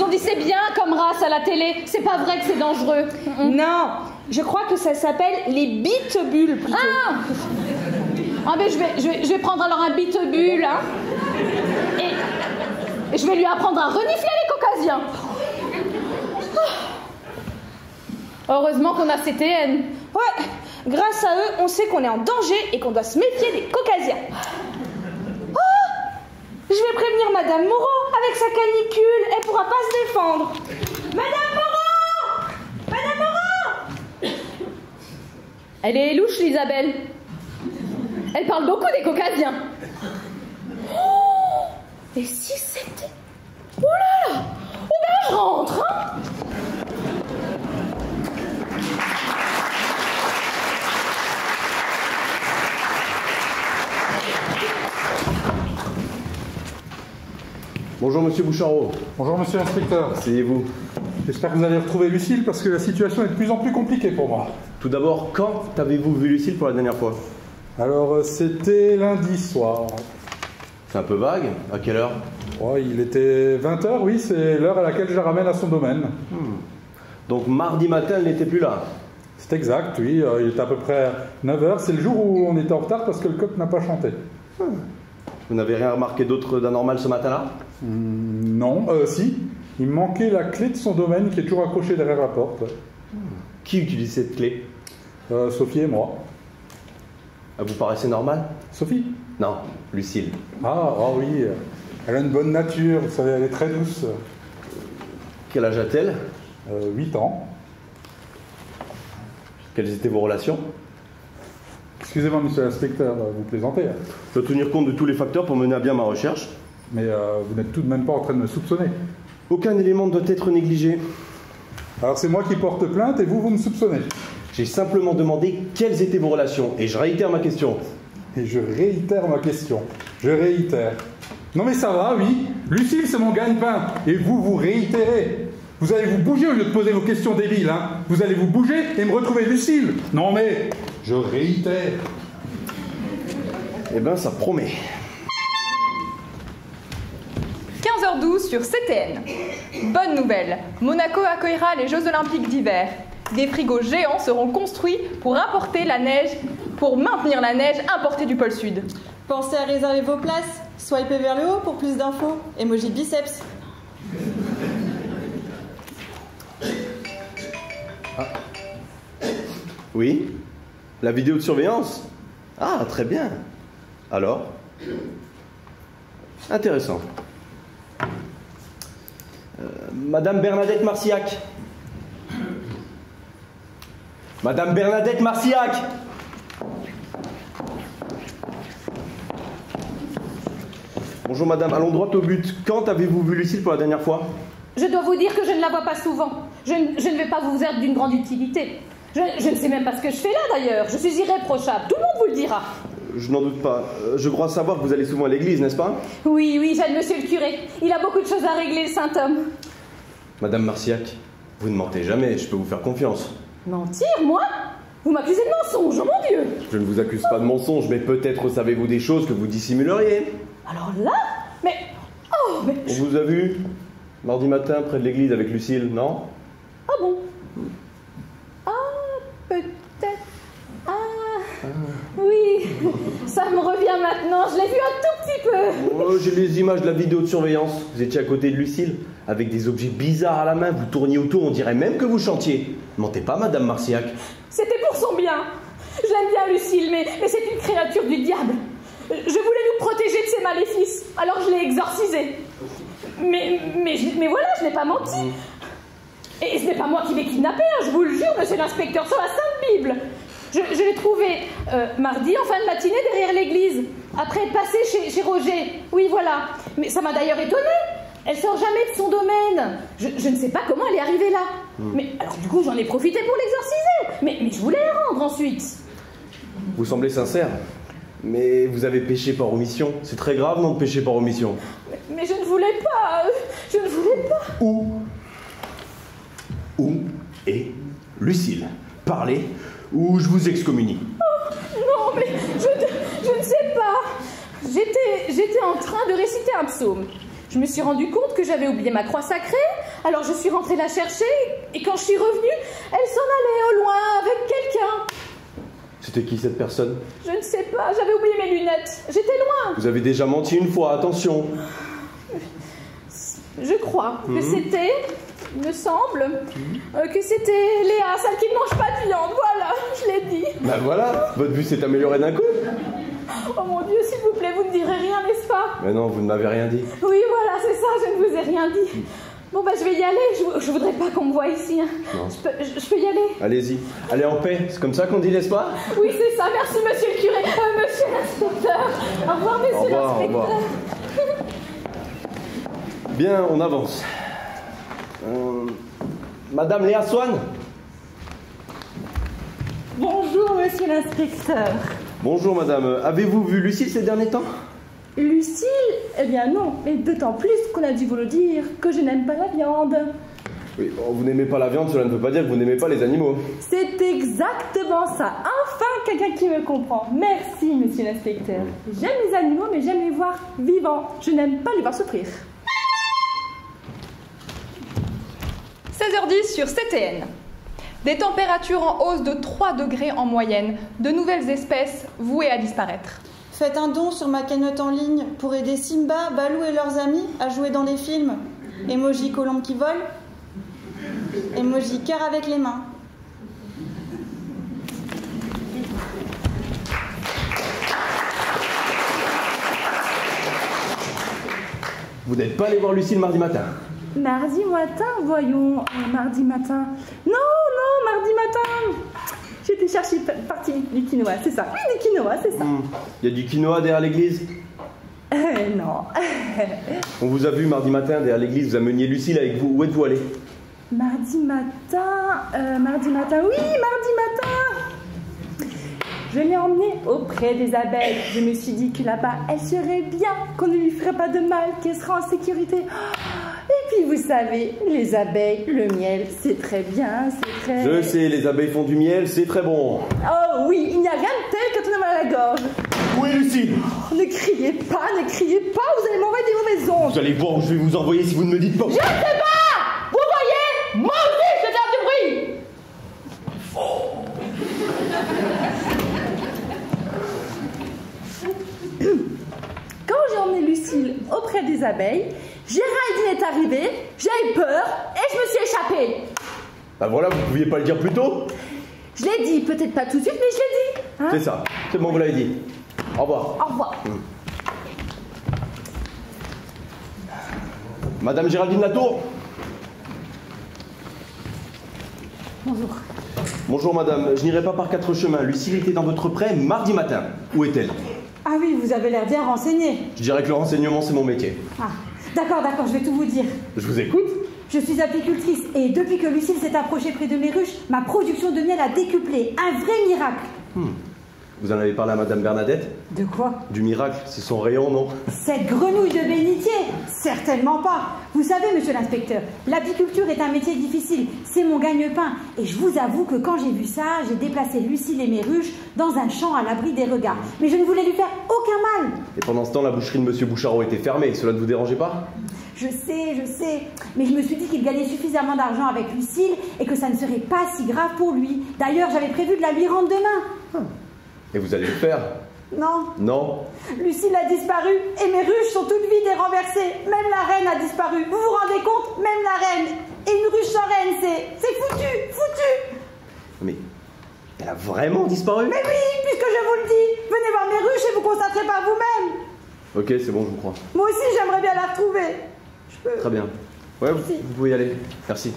dit c'est bien comme race à la télé. C'est pas vrai que c'est dangereux. Non, je crois que ça s'appelle les Pitbulls plutôt. Ah ben je vais prendre alors un Pitbull, hein. Et je vais lui apprendre à renifler les caucasiens. Heureusement qu'on a CTN. Ouais, grâce à eux, on sait qu'on est en danger et qu'on doit se méfier des caucasiens. Je vais prévenir Madame Moreau. Avec sa canicule, elle pourra pas se défendre. Madame Moreau! Madame Moreau! Elle est louche, l'Isabelle. Elle parle beaucoup des caucasiens. Oh! Et si c'était... Oh là là! Oh ben je rentre, hein. Bonjour Monsieur Bouchardot. Bonjour Monsieur l'inspecteur. Asseyez-vous. J'espère que vous allez retrouver Lucille parce que la situation est de plus en plus compliquée pour moi. Tout d'abord, quand avez-vous vu Lucille pour la dernière fois? Alors c'était lundi soir. C'est un peu vague. À quelle heure? Oh, il était 20h, oui, c'est l'heure à laquelle je la ramène à son domaine. Donc mardi matin, elle n'était plus là? C'est exact, oui. Il était à peu près 9h. C'est le jour où on était en retard parce que le coq n'a pas chanté. Vous n'avez rien remarqué d'autre d'anormal ce matin-là? Non, si. Il me manquait la clé de son domaine qui est toujours accrochée derrière la porte. Qui utilise cette clé? Sophie et moi. Elle vous paraissait normale? Sophie? Non, Lucille. Ah oui. Elle a une bonne nature, vous savez, elle est très douce. Quel âge a-t-elle? 8 ans. Quelles étaient vos relations? Excusez-moi, monsieur l'inspecteur, vous plaisantez. Je dois tenir compte de tous les facteurs pour mener à bien ma recherche. Mais vous n'êtes tout de même pas en train de me soupçonner. Aucun élément ne doit être négligé. Alors c'est moi qui porte plainte et vous me soupçonnez. J'ai simplement demandé quelles étaient vos relations et je réitère ma question. Et je réitère ma question. Je réitère. Non mais ça va, oui. Lucille, c'est mon gagne-pain. Et vous réitérez. Vous allez vous bouger au lieu de poser vos questions débiles, hein. Vous allez vous bouger et me retrouver Lucille. Non mais, je réitère. Eh ben, ça promet. 15h12 sur CTN. Bonne nouvelle, Monaco accueillera les Jeux Olympiques d'hiver. Des frigos géants seront construits pour importer la neige, pour maintenir la neige importée du pôle Sud. Pensez à réserver vos places. Swipez vers le haut pour plus d'infos. Emoji biceps. Oui? La vidéo de surveillance? Ah, très bien. Alors? Intéressant. Madame Bernadette Marcillac. Madame Bernadette Marcillac. Bonjour madame, allons droit au but. Quand avez-vous vu Lucille pour la dernière fois? Je dois vous dire que je ne la vois pas souvent. Je ne vais pas vous être d'une grande utilité. Je ne sais même pas ce que je fais là d'ailleurs. Je suis irréprochable. Tout le monde vous le dira. Je n'en doute pas. Je crois savoir que vous allez souvent à l'église, n'est-ce pas? Oui, j'aide monsieur le curé. Il a beaucoup de choses à régler, le saint homme. Madame Marcillac, vous ne mentez jamais, je peux vous faire confiance. Mentir, moi? Vous m'accusez de mensonge, oh mon Dieu! Je ne vous accuse pas de mensonge, mais peut-être savez-vous des choses que vous dissimuleriez. Alors là? Mais... Oh, mais... On vous a vu mardi matin près de l'église avec Lucille, non? Ah bon? Ah, peut-être... Ah... Oui, ça me revient maintenant, je l'ai vu un tout petit peu. Oh, j'ai les images de la vidéo de surveillance. Vous étiez à côté de Lucille, avec des objets bizarres à la main, vous tourniez autour, on dirait même que vous chantiez. Mentez pas, Madame Marcillac. C'était pour son bien. Je l'aime bien, Lucille, mais c'est une créature du diable. Je voulais nous protéger de ses maléfices, alors je l'ai exorcisé. Mais voilà, je n'ai pas menti. Et ce n'est pas moi qui l'ai kidnappé, hein, je vous le jure, monsieur l'inspecteur, sur la Sainte Bible. Je l'ai trouvé mardi en fin de matinée derrière l'église, après être passé chez Roger. Oui, voilà. Mais ça m'a d'ailleurs étonnée. Elle sort jamais de son domaine. Je ne sais pas comment elle est arrivée là. Mais alors du coup, j'en ai profité pour l'exorciser. Mais je voulais la rendre ensuite. Vous semblez sincère. Mais vous avez péché par omission. C'est très grave, non, de pécher par omission. Mais je ne voulais pas. Je ne voulais pas. Où est Lucille? Parlez, ou je vous excommunie. Oh, non, mais je ne sais pas. J'étais en train de réciter un psaume. Je me suis rendu compte que j'avais oublié ma croix sacrée, alors je suis rentrée la chercher, et quand je suis revenue, elle s'en allait au loin avec quelqu'un. C'était qui cette personne? Je ne sais pas, j'avais oublié mes lunettes. J'étais loin. Vous avez déjà menti une fois, attention. Je crois que c'était, il me semble, que c'était Léa, celle qui ne mange pas de viande, voilà, je l'ai dit. Ben voilà, votre vue s'est améliorée d'un coup. Oh mon Dieu, s'il vous plaît, vous ne direz rien, n'est-ce pas? Mais non, vous ne m'avez rien dit. Oui, voilà, c'est ça, je ne vous ai rien dit. Bon, bah, je vais y aller, je voudrais pas qu'on me voie ici. Hein. Je peux y aller? Allez-y, allez en paix, c'est comme ça qu'on dit, n'est-ce pas? Oui, c'est ça, merci monsieur le curé, monsieur l'inspecteur. Au revoir, monsieur l'inspecteur. Au revoir. Bien, on avance. Madame Léa Swann? Bonjour, monsieur l'inspecteur. Bonjour, madame. Avez-vous vu Lucille ces derniers temps? Lucille? Eh bien non, et d'autant plus qu'on a dû vous le dire, que je n'aime pas la viande. Oui, bon, vous n'aimez pas la viande, cela ne veut pas dire que vous n'aimez pas les animaux. C'est exactement ça. Enfin, quelqu'un qui me comprend. Merci, monsieur l'inspecteur. J'aime les animaux, mais j'aime les voir vivants. Je n'aime pas les voir souffrir. 16h10 sur CTN. Des températures en hausse de 3 degrés en moyenne, de nouvelles espèces vouées à disparaître. Faites un don sur ma cagnotte en ligne pour aider Simba, Balou et leurs amis à jouer dans les films. Emoji colombe qui vole. Emoji cœur avec les mains. Vous n'êtes pas allé voir Lucille mardi matin? Mardi matin, voyons. Mardi matin. Non, mardi matin. J'étais chercher partie du quinoa, c'est ça. Oui, du quinoa, c'est ça. Il y a du quinoa derrière l'église? Non. On vous a vu mardi matin derrière l'église, vous ameniez Lucille avec vous. Où êtes-vous allé? Mardi matin, oui, mardi matin. Je l'ai emmenée auprès des abeilles. Je me suis dit que là-bas, elle serait bien, qu'on ne lui ferait pas de mal, qu'elle sera en sécurité. Et puis, vous savez, les abeilles, le miel, c'est très bien, c'est très... Je sais, les abeilles font du miel, c'est très bon. Oh oui, il n'y a rien de tel quand on a mal à la gorge. Où est Lucille? Ne criez pas, vous allez m'envoyer des mauvaises ondes. Vous allez voir où je vais vous envoyer si vous ne me dites pas. Je ne sais pas! Vous voyez? Moi aussi, je vais faire du bruit! Quand j'ai emmené Lucille auprès des abeilles, Géraldine est arrivée, j'ai eu peur et je me suis échappée. Bah voilà, vous pouviez pas le dire plus tôt? Je l'ai dit, peut-être pas tout de suite, mais je l'ai dit. Hein? C'est ça, c'est bon, vous l'avez dit. Au revoir. Au revoir. Madame Géraldine Latour? Bonjour. Bonjour madame, je n'irai pas par 4 chemins. Lucille était dans votre prêt mardi matin. Où est-elle? Ah oui, vous avez l'air bien renseigné. Je dirais que le renseignement, c'est mon métier. Ah, d'accord, je vais tout vous dire. Je vous écoute. Je suis apicultrice et depuis que Lucille s'est approchée près de mes ruches, ma production de miel a décuplé. Un vrai miracle. Vous en avez parlé à madame Bernadette? De quoi? Du miracle, c'est son rayon, non? Cette grenouille de bénitier? Certainement pas. Vous savez, monsieur l'inspecteur, l'apiculture est un métier difficile. C'est mon gagne-pain. Et je vous avoue que quand j'ai vu ça, j'ai déplacé Lucille et mes ruches dans un champ à l'abri des regards. Mais je ne voulais lui faire aucun mal. Et pendant ce temps, la boucherie de monsieur Bouchardot était fermée. Cela ne vous dérangeait pas? Je sais. Mais je me suis dit qu'il gagnait suffisamment d'argent avec Lucille et que ça ne serait pas si grave pour lui. D'ailleurs, j'avais prévu de la lui rendre demain. Et vous allez le faire? Non. Non. Lucille a disparu et mes ruches sont toutes vides et renversées. Même la reine a disparu. Vous vous rendez compte? Même la reine. Et une ruche sans reine, c'est foutu. Mais elle a vraiment disparu? Mais oui, puisque je vous le dis. Venez voir mes ruches et vous constaterez par vous-même. Ok, c'est bon, je vous crois. Moi aussi, j'aimerais bien la retrouver. Je peux... Très bien. Ouais, vous pouvez y aller. Merci.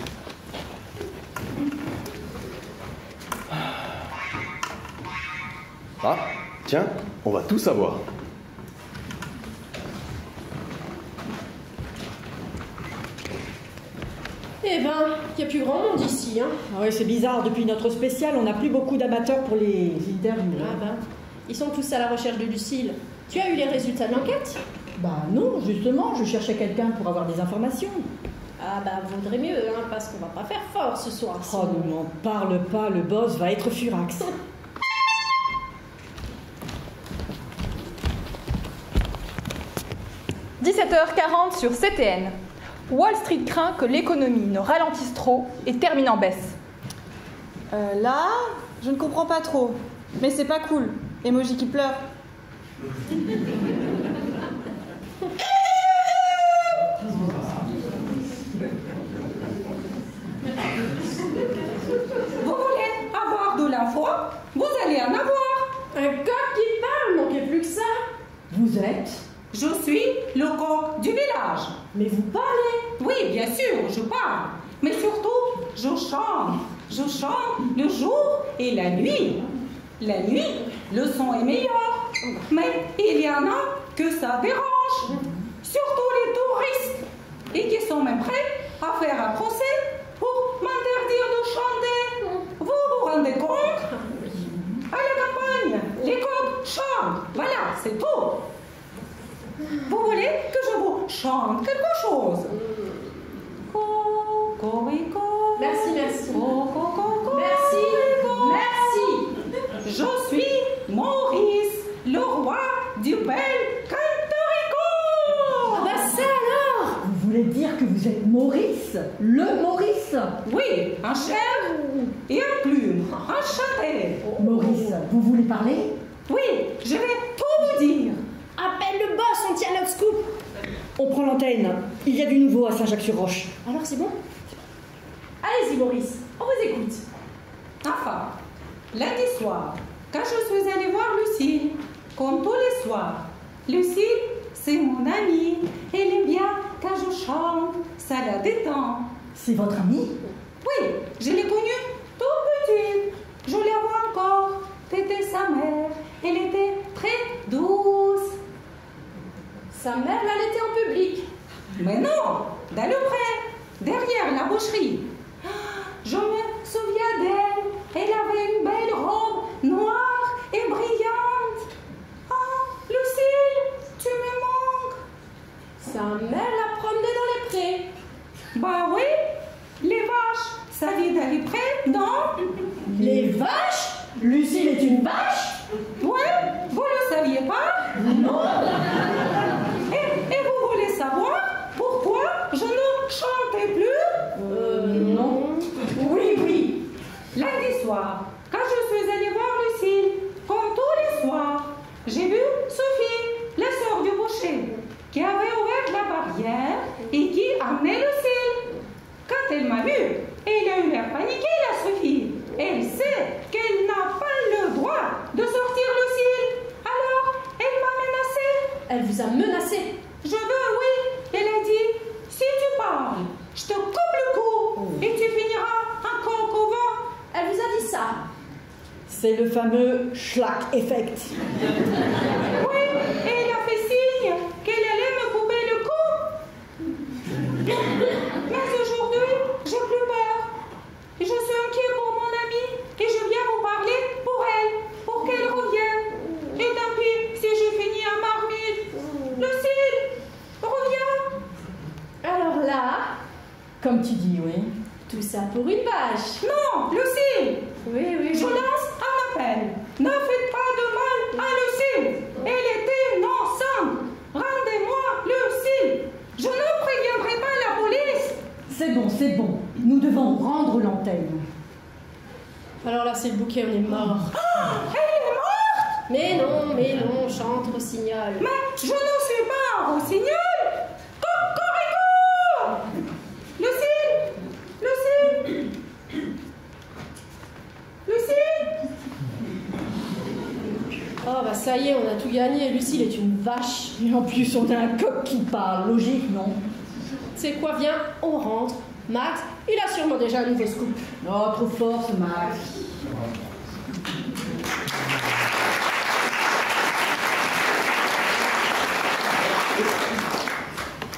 Ah, tiens, on va tout savoir. Eh ben, il n'y a plus grand monde ici, hein. Ah ouais, c'est bizarre, depuis notre spécial, on n'a plus beaucoup d'amateurs pour les interviews. Ah ben, ils sont tous à la recherche de Lucille. Tu as eu les résultats de l'enquête? Bah non, justement, je cherchais quelqu'un pour avoir des informations. Ah bah, vaudrait mieux, hein, parce qu'on va pas faire fort ce soir. Oh, ne m'en parle pas, le boss va être furax. « 17h40 sur CTN. Wall Street craint que l'économie ne ralentisse trop et termine en baisse. » Là, je ne comprends pas trop. Mais c'est pas cool. Emoji qui pleure. Vous voulez avoir de l'info? Vous allez en avoir. Un coq qui parle, manquez plus que ça. Vous êtes? Je suis le coq du village. Mais vous parlez? Oui, bien sûr, je parle. Mais surtout, je chante. Je chante le jour et la nuit. La nuit, le son est meilleur. Mais il y en a que ça dérange. Surtout les touristes. Et qui sont même prêts à faire un procès pour m'interdire de chanter. Vous vous rendez compte? À la campagne, les coqs chantent. Voilà, c'est tout. Vous voulez que je vous chante quelque chose? Cocorico. Merci. Je suis Maurice, le roi du bel Cantorico. Ah bah ça alors! Vous voulez dire que vous êtes Maurice? Le Maurice? Oui, un chair et un plume, enchanté. Maurice, vous voulez parler? Oui, je vais tout vous dire. Appelle le boss, on tient notre scoop. On prend l'antenne. Il y a du nouveau à Saint-Jacques-sur-Roche. Alors c'est bon? Allez-y Maurice, on vous écoute. Enfin, lundi soir, quand je suis allée voir Lucille, comme tous les soirs, Lucille, c'est mon amie. Elle aime bien quand je chante, ça la détend. C'est votre amie? Oui, je l'ai connue tout petite. Je la vois encore. C'était sa mère. Elle était très douce. Sa mère l'allaitait en public. Mais non, dans le pré, derrière la boucherie. Je me souviens d'elle. Elle avait une belle robe noire et brillante. Ah, Lucille, tu me manques. Sa mère la promenait dans les prés. Bah oui, les vaches, ça vient dans les prés, non? Les vaches? Lucille est une vache? Ouais, vous le saviez pas? Non. Et vous voulez savoir pourquoi je ne chantais plus? Non. Oui. Lundi soir, quand je suis allée voir Lucille, comme tous les soirs, j'ai vu Sophie, la sœur du boucher, qui avait ouvert la barrière et qui amenait Lucille. Quand elle m'a vue, elle a eu l'air paniquée, la Sophie. Elle sait qu'elle n'a pas le droit de sortir Lucille. Alors, elle m'a menacée. Elle vous a menacé? Je veux, oui. Elle a dit, si et tu finiras un coq au vent. Elle vous a dit ça? C'est le fameux Schlag Effect. Oui, et elle a fait signe qu'elle allait me couper le cou. Mais aujourd'hui, j'ai plus peur. Je suis inquiet pour mon amie et je viens vous parler pour elle, pour qu'elle revienne. Et tant pis si j'ai fini à marmite. Lucille, reviens. Alors là, Comme tu dis, oui. tout ça pour une vache. Non, Lucille. Oui. Je lance un appel. Ne faites pas de mal à Lucille. Elle était innocente. Rendez-moi Lucille. Je ne préviendrai pas la police. C'est bon. Nous devons rendre l'antenne. Alors là, c'est le bouquet, on est mort. Elle est morte. Mais non, chantre, signal. Mais je ne suis pas un rossignol. Cocorico. Lucille. Oh bah ça y est, on a tout gagné. Lucille est une vache. Et en plus, on a un coq qui parle. Logique, non? C'est quoi, viens, on rentre. Max, il a sûrement déjà un nouveau scoop. Oh, trop fort ce Max.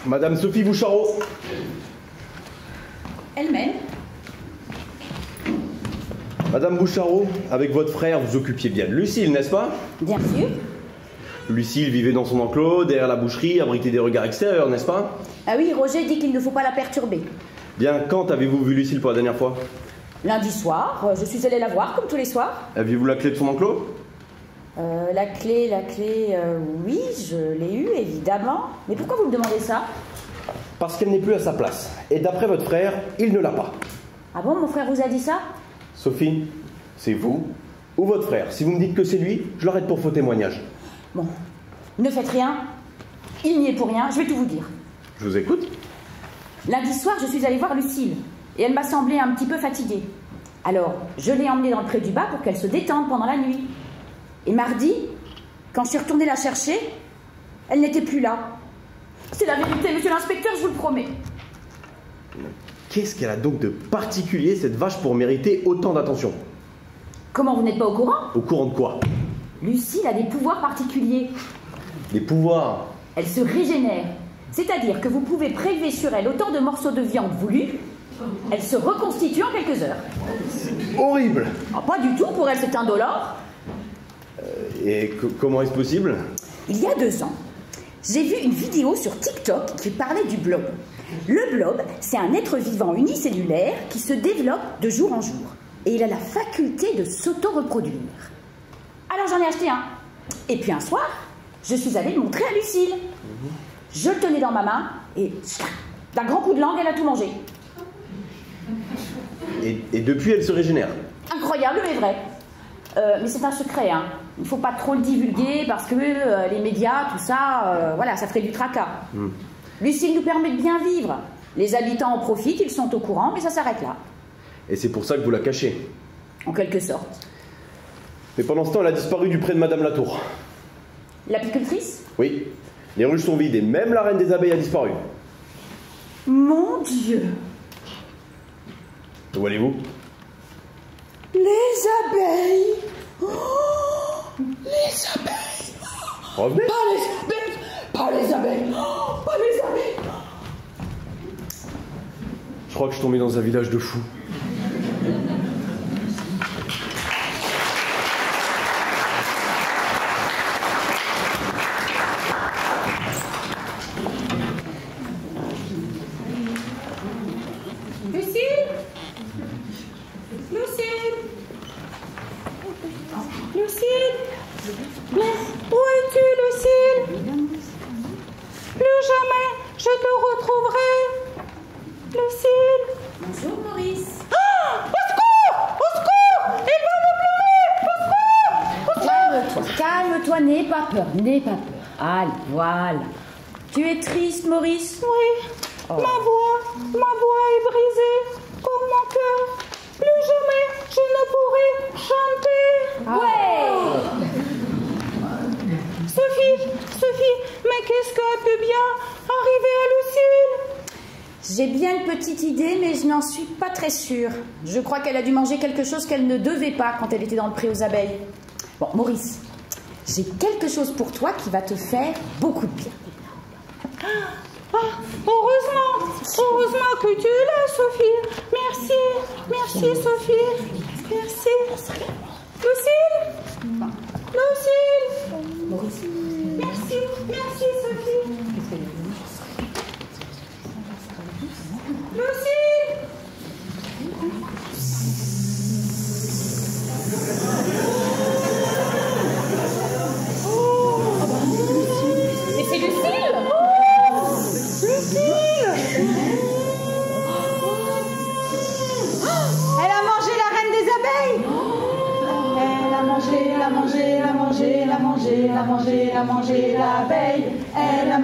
Madame Sophie Boucharo. Elle-même. Madame Boucharo, avec votre frère, vous occupiez bien de Lucille, n'est-ce pas? Bien sûr. Lucille vivait dans son enclos, derrière la boucherie, abritait des regards extérieurs, n'est-ce pas? Ah oui, Roger dit qu'il ne faut pas la perturber. Bien, quand avez-vous vu Lucille pour la dernière fois? Lundi soir, je suis allée la voir comme tous les soirs. Aviez-vous la clé de son enclos? La clé, oui, je l'ai eue, évidemment. Mais pourquoi vous me demandez ça? Parce qu'elle n'est plus à sa place. Et d'après votre frère, il ne l'a pas. Ah bon, mon frère vous a dit ça? Sophie, c'est vous ou votre frère? Si vous me dites que c'est lui, je l'arrête pour faux témoignage. Bon, ne faites rien. Il n'y est pour rien, je vais tout vous dire. Je vous écoute. Lundi soir, je suis allée voir Lucille. Et elle m'a semblé un petit peu fatiguée. Alors, je l'ai emmenée dans le pré du bas pour qu'elle se détende pendant la nuit. Et mardi, quand je suis retournée la chercher, elle n'était plus là. C'est la vérité, monsieur l'inspecteur, je vous le promets. Qu'est-ce qu'elle a donc de particulier, cette vache, pour mériter autant d'attention? Comment, vous n'êtes pas au courant? Au courant de quoi? Lucille a des pouvoirs particuliers. Des pouvoirs? Elle se régénère. C'est-à-dire que vous pouvez prélever sur elle autant de morceaux de viande voulus. Elle se reconstitue en quelques heures. C'est horrible. Ah, pas du tout, pour elle c'est indolore. Et comment est-ce possible? Il y a 2 ans, j'ai vu une vidéo sur TikTok qui parlait du blob. Le blob, c'est un être vivant unicellulaire qui se développe de jour en jour. Et il a la faculté de s'auto-reproduire. Alors j'en ai acheté un. Et puis un soir, je suis allée le montrer à Lucille. Je le tenais dans ma main et d'un grand coup de langue, elle a tout mangé. Et depuis, elle se régénère? Incroyable, mais vrai. Mais c'est un secret, hein. Il ne faut pas trop le divulguer parce que les médias, tout ça, voilà, ça ferait du tracas. Lucille nous permet de bien vivre. Les habitants en profitent, ils sont au courant, mais ça s'arrête là. Et c'est pour ça que vous la cachez? En quelque sorte. Mais pendant ce temps, elle a disparu du pré de Madame Latour. L'apicultrice? Oui. Les ruches sont vides et même la reine des abeilles a disparu. Mon Dieu! Où allez-vous? Les abeilles! Oh, les abeilles! Revenez? Pas les abeilles! Pas les abeilles! Oh, pas les abeilles! Je crois que je suis tombé dans un village de fous. N'aie pas peur. Allez, voilà. Tu es triste, Maurice? Oui. Oh. Ma voix est brisée, comme mon cœur. Plus jamais je ne pourrai chanter. Ouais. Sophie, mais qu'est-ce qui a pu bien arriver à Lucille? J'ai bien une petite idée, mais je n'en suis pas très sûre. Je crois qu'elle a dû manger quelque chose qu'elle ne devait pas quand elle était dans le pré aux abeilles. Bon, Maurice, j'ai quelque chose pour toi qui va te faire beaucoup de bien. Heureusement que tu es là, Sophie. Merci, Sophie. Merci. Lucille. Merci, Sophie. Lucille. Et c'est Lucille. Elle a mangé la reine des abeilles. Elle a mangé l'abeille. Elle a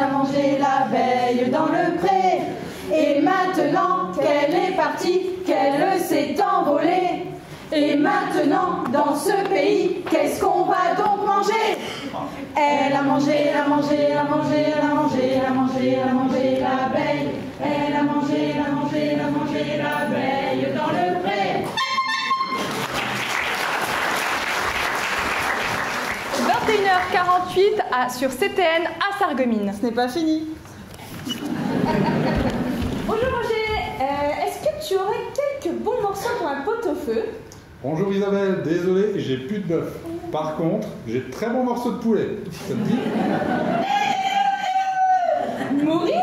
mangé l'abeille dans le pré. Et maintenant qu'elle est partie, qu'elle s'est envolée. Et maintenant, dans ce pays, qu'est-ce qu'on va donc manger? Elle a mangé l'abeille. Elle a mangé l'abeille dans le pré. 21h48 sur CTN à Sarreguemines. Ce n'est pas fini. Bonjour Roger, est-ce que tu aurais quelques bons morceaux pour un pot-au-feu? Bonjour Isabelle, désolé, j'ai plus de bœuf. Par contre, j'ai de très bons morceaux de poulet. Ça te dit? Maurice?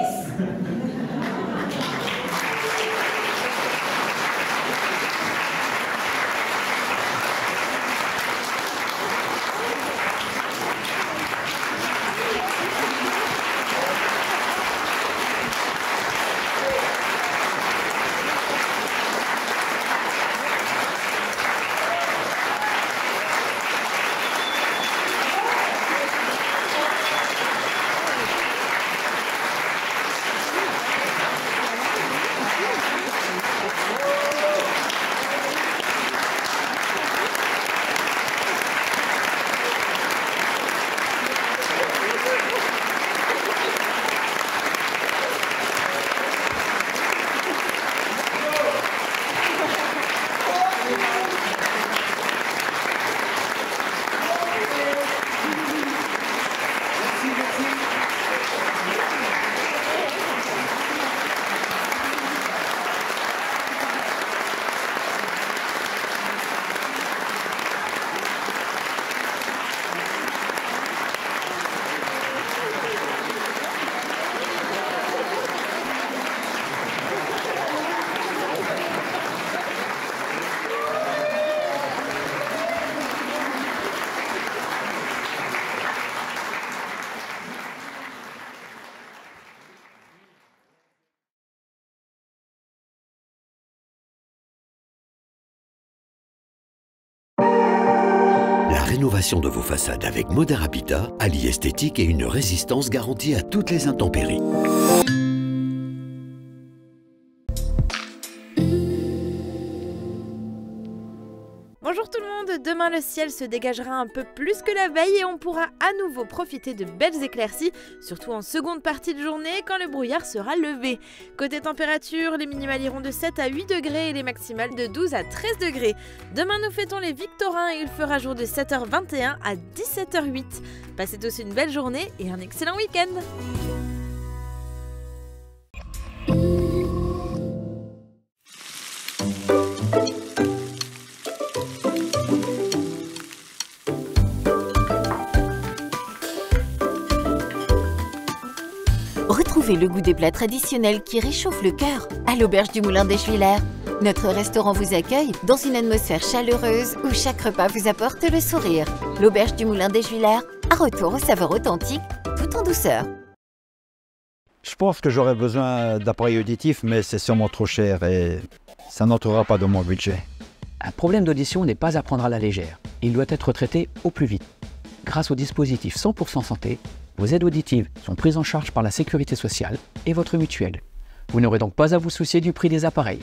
La rénovation de vos façades avec Modern Habitat allie esthétique et une résistance garantie à toutes les intempéries. Bonjour tout le monde, demain le ciel se dégagera un peu plus que la veille et on pourra à nouveau profiter de belles éclaircies, surtout en seconde partie de journée quand le brouillard sera levé. Côté température, les minimales iront de 7 à 8 degrés et les maximales de 12 à 13 degrés. Demain nous fêtons les Victorins et il fera jour de 7h21 à 17h08. Passez tous une belle journée et un excellent week-end. Retrouvez le goût des plats traditionnels qui réchauffent le cœur à l'Auberge du Moulin des Juilaires. Notre restaurant vous accueille dans une atmosphère chaleureuse où chaque repas vous apporte le sourire. L'Auberge du Moulin des Juilaires, un retour aux saveurs authentiques, tout en douceur. Je pense que j'aurais besoin d'appareils auditifs, mais c'est sûrement trop cher et ça n'entrera pas dans mon budget. Un problème d'audition n'est pas à prendre à la légère. Il doit être traité au plus vite. Grâce au dispositif 100% santé, vos aides auditives sont prises en charge par la Sécurité sociale et votre mutuelle. Vous n'aurez donc pas à vous soucier du prix des appareils.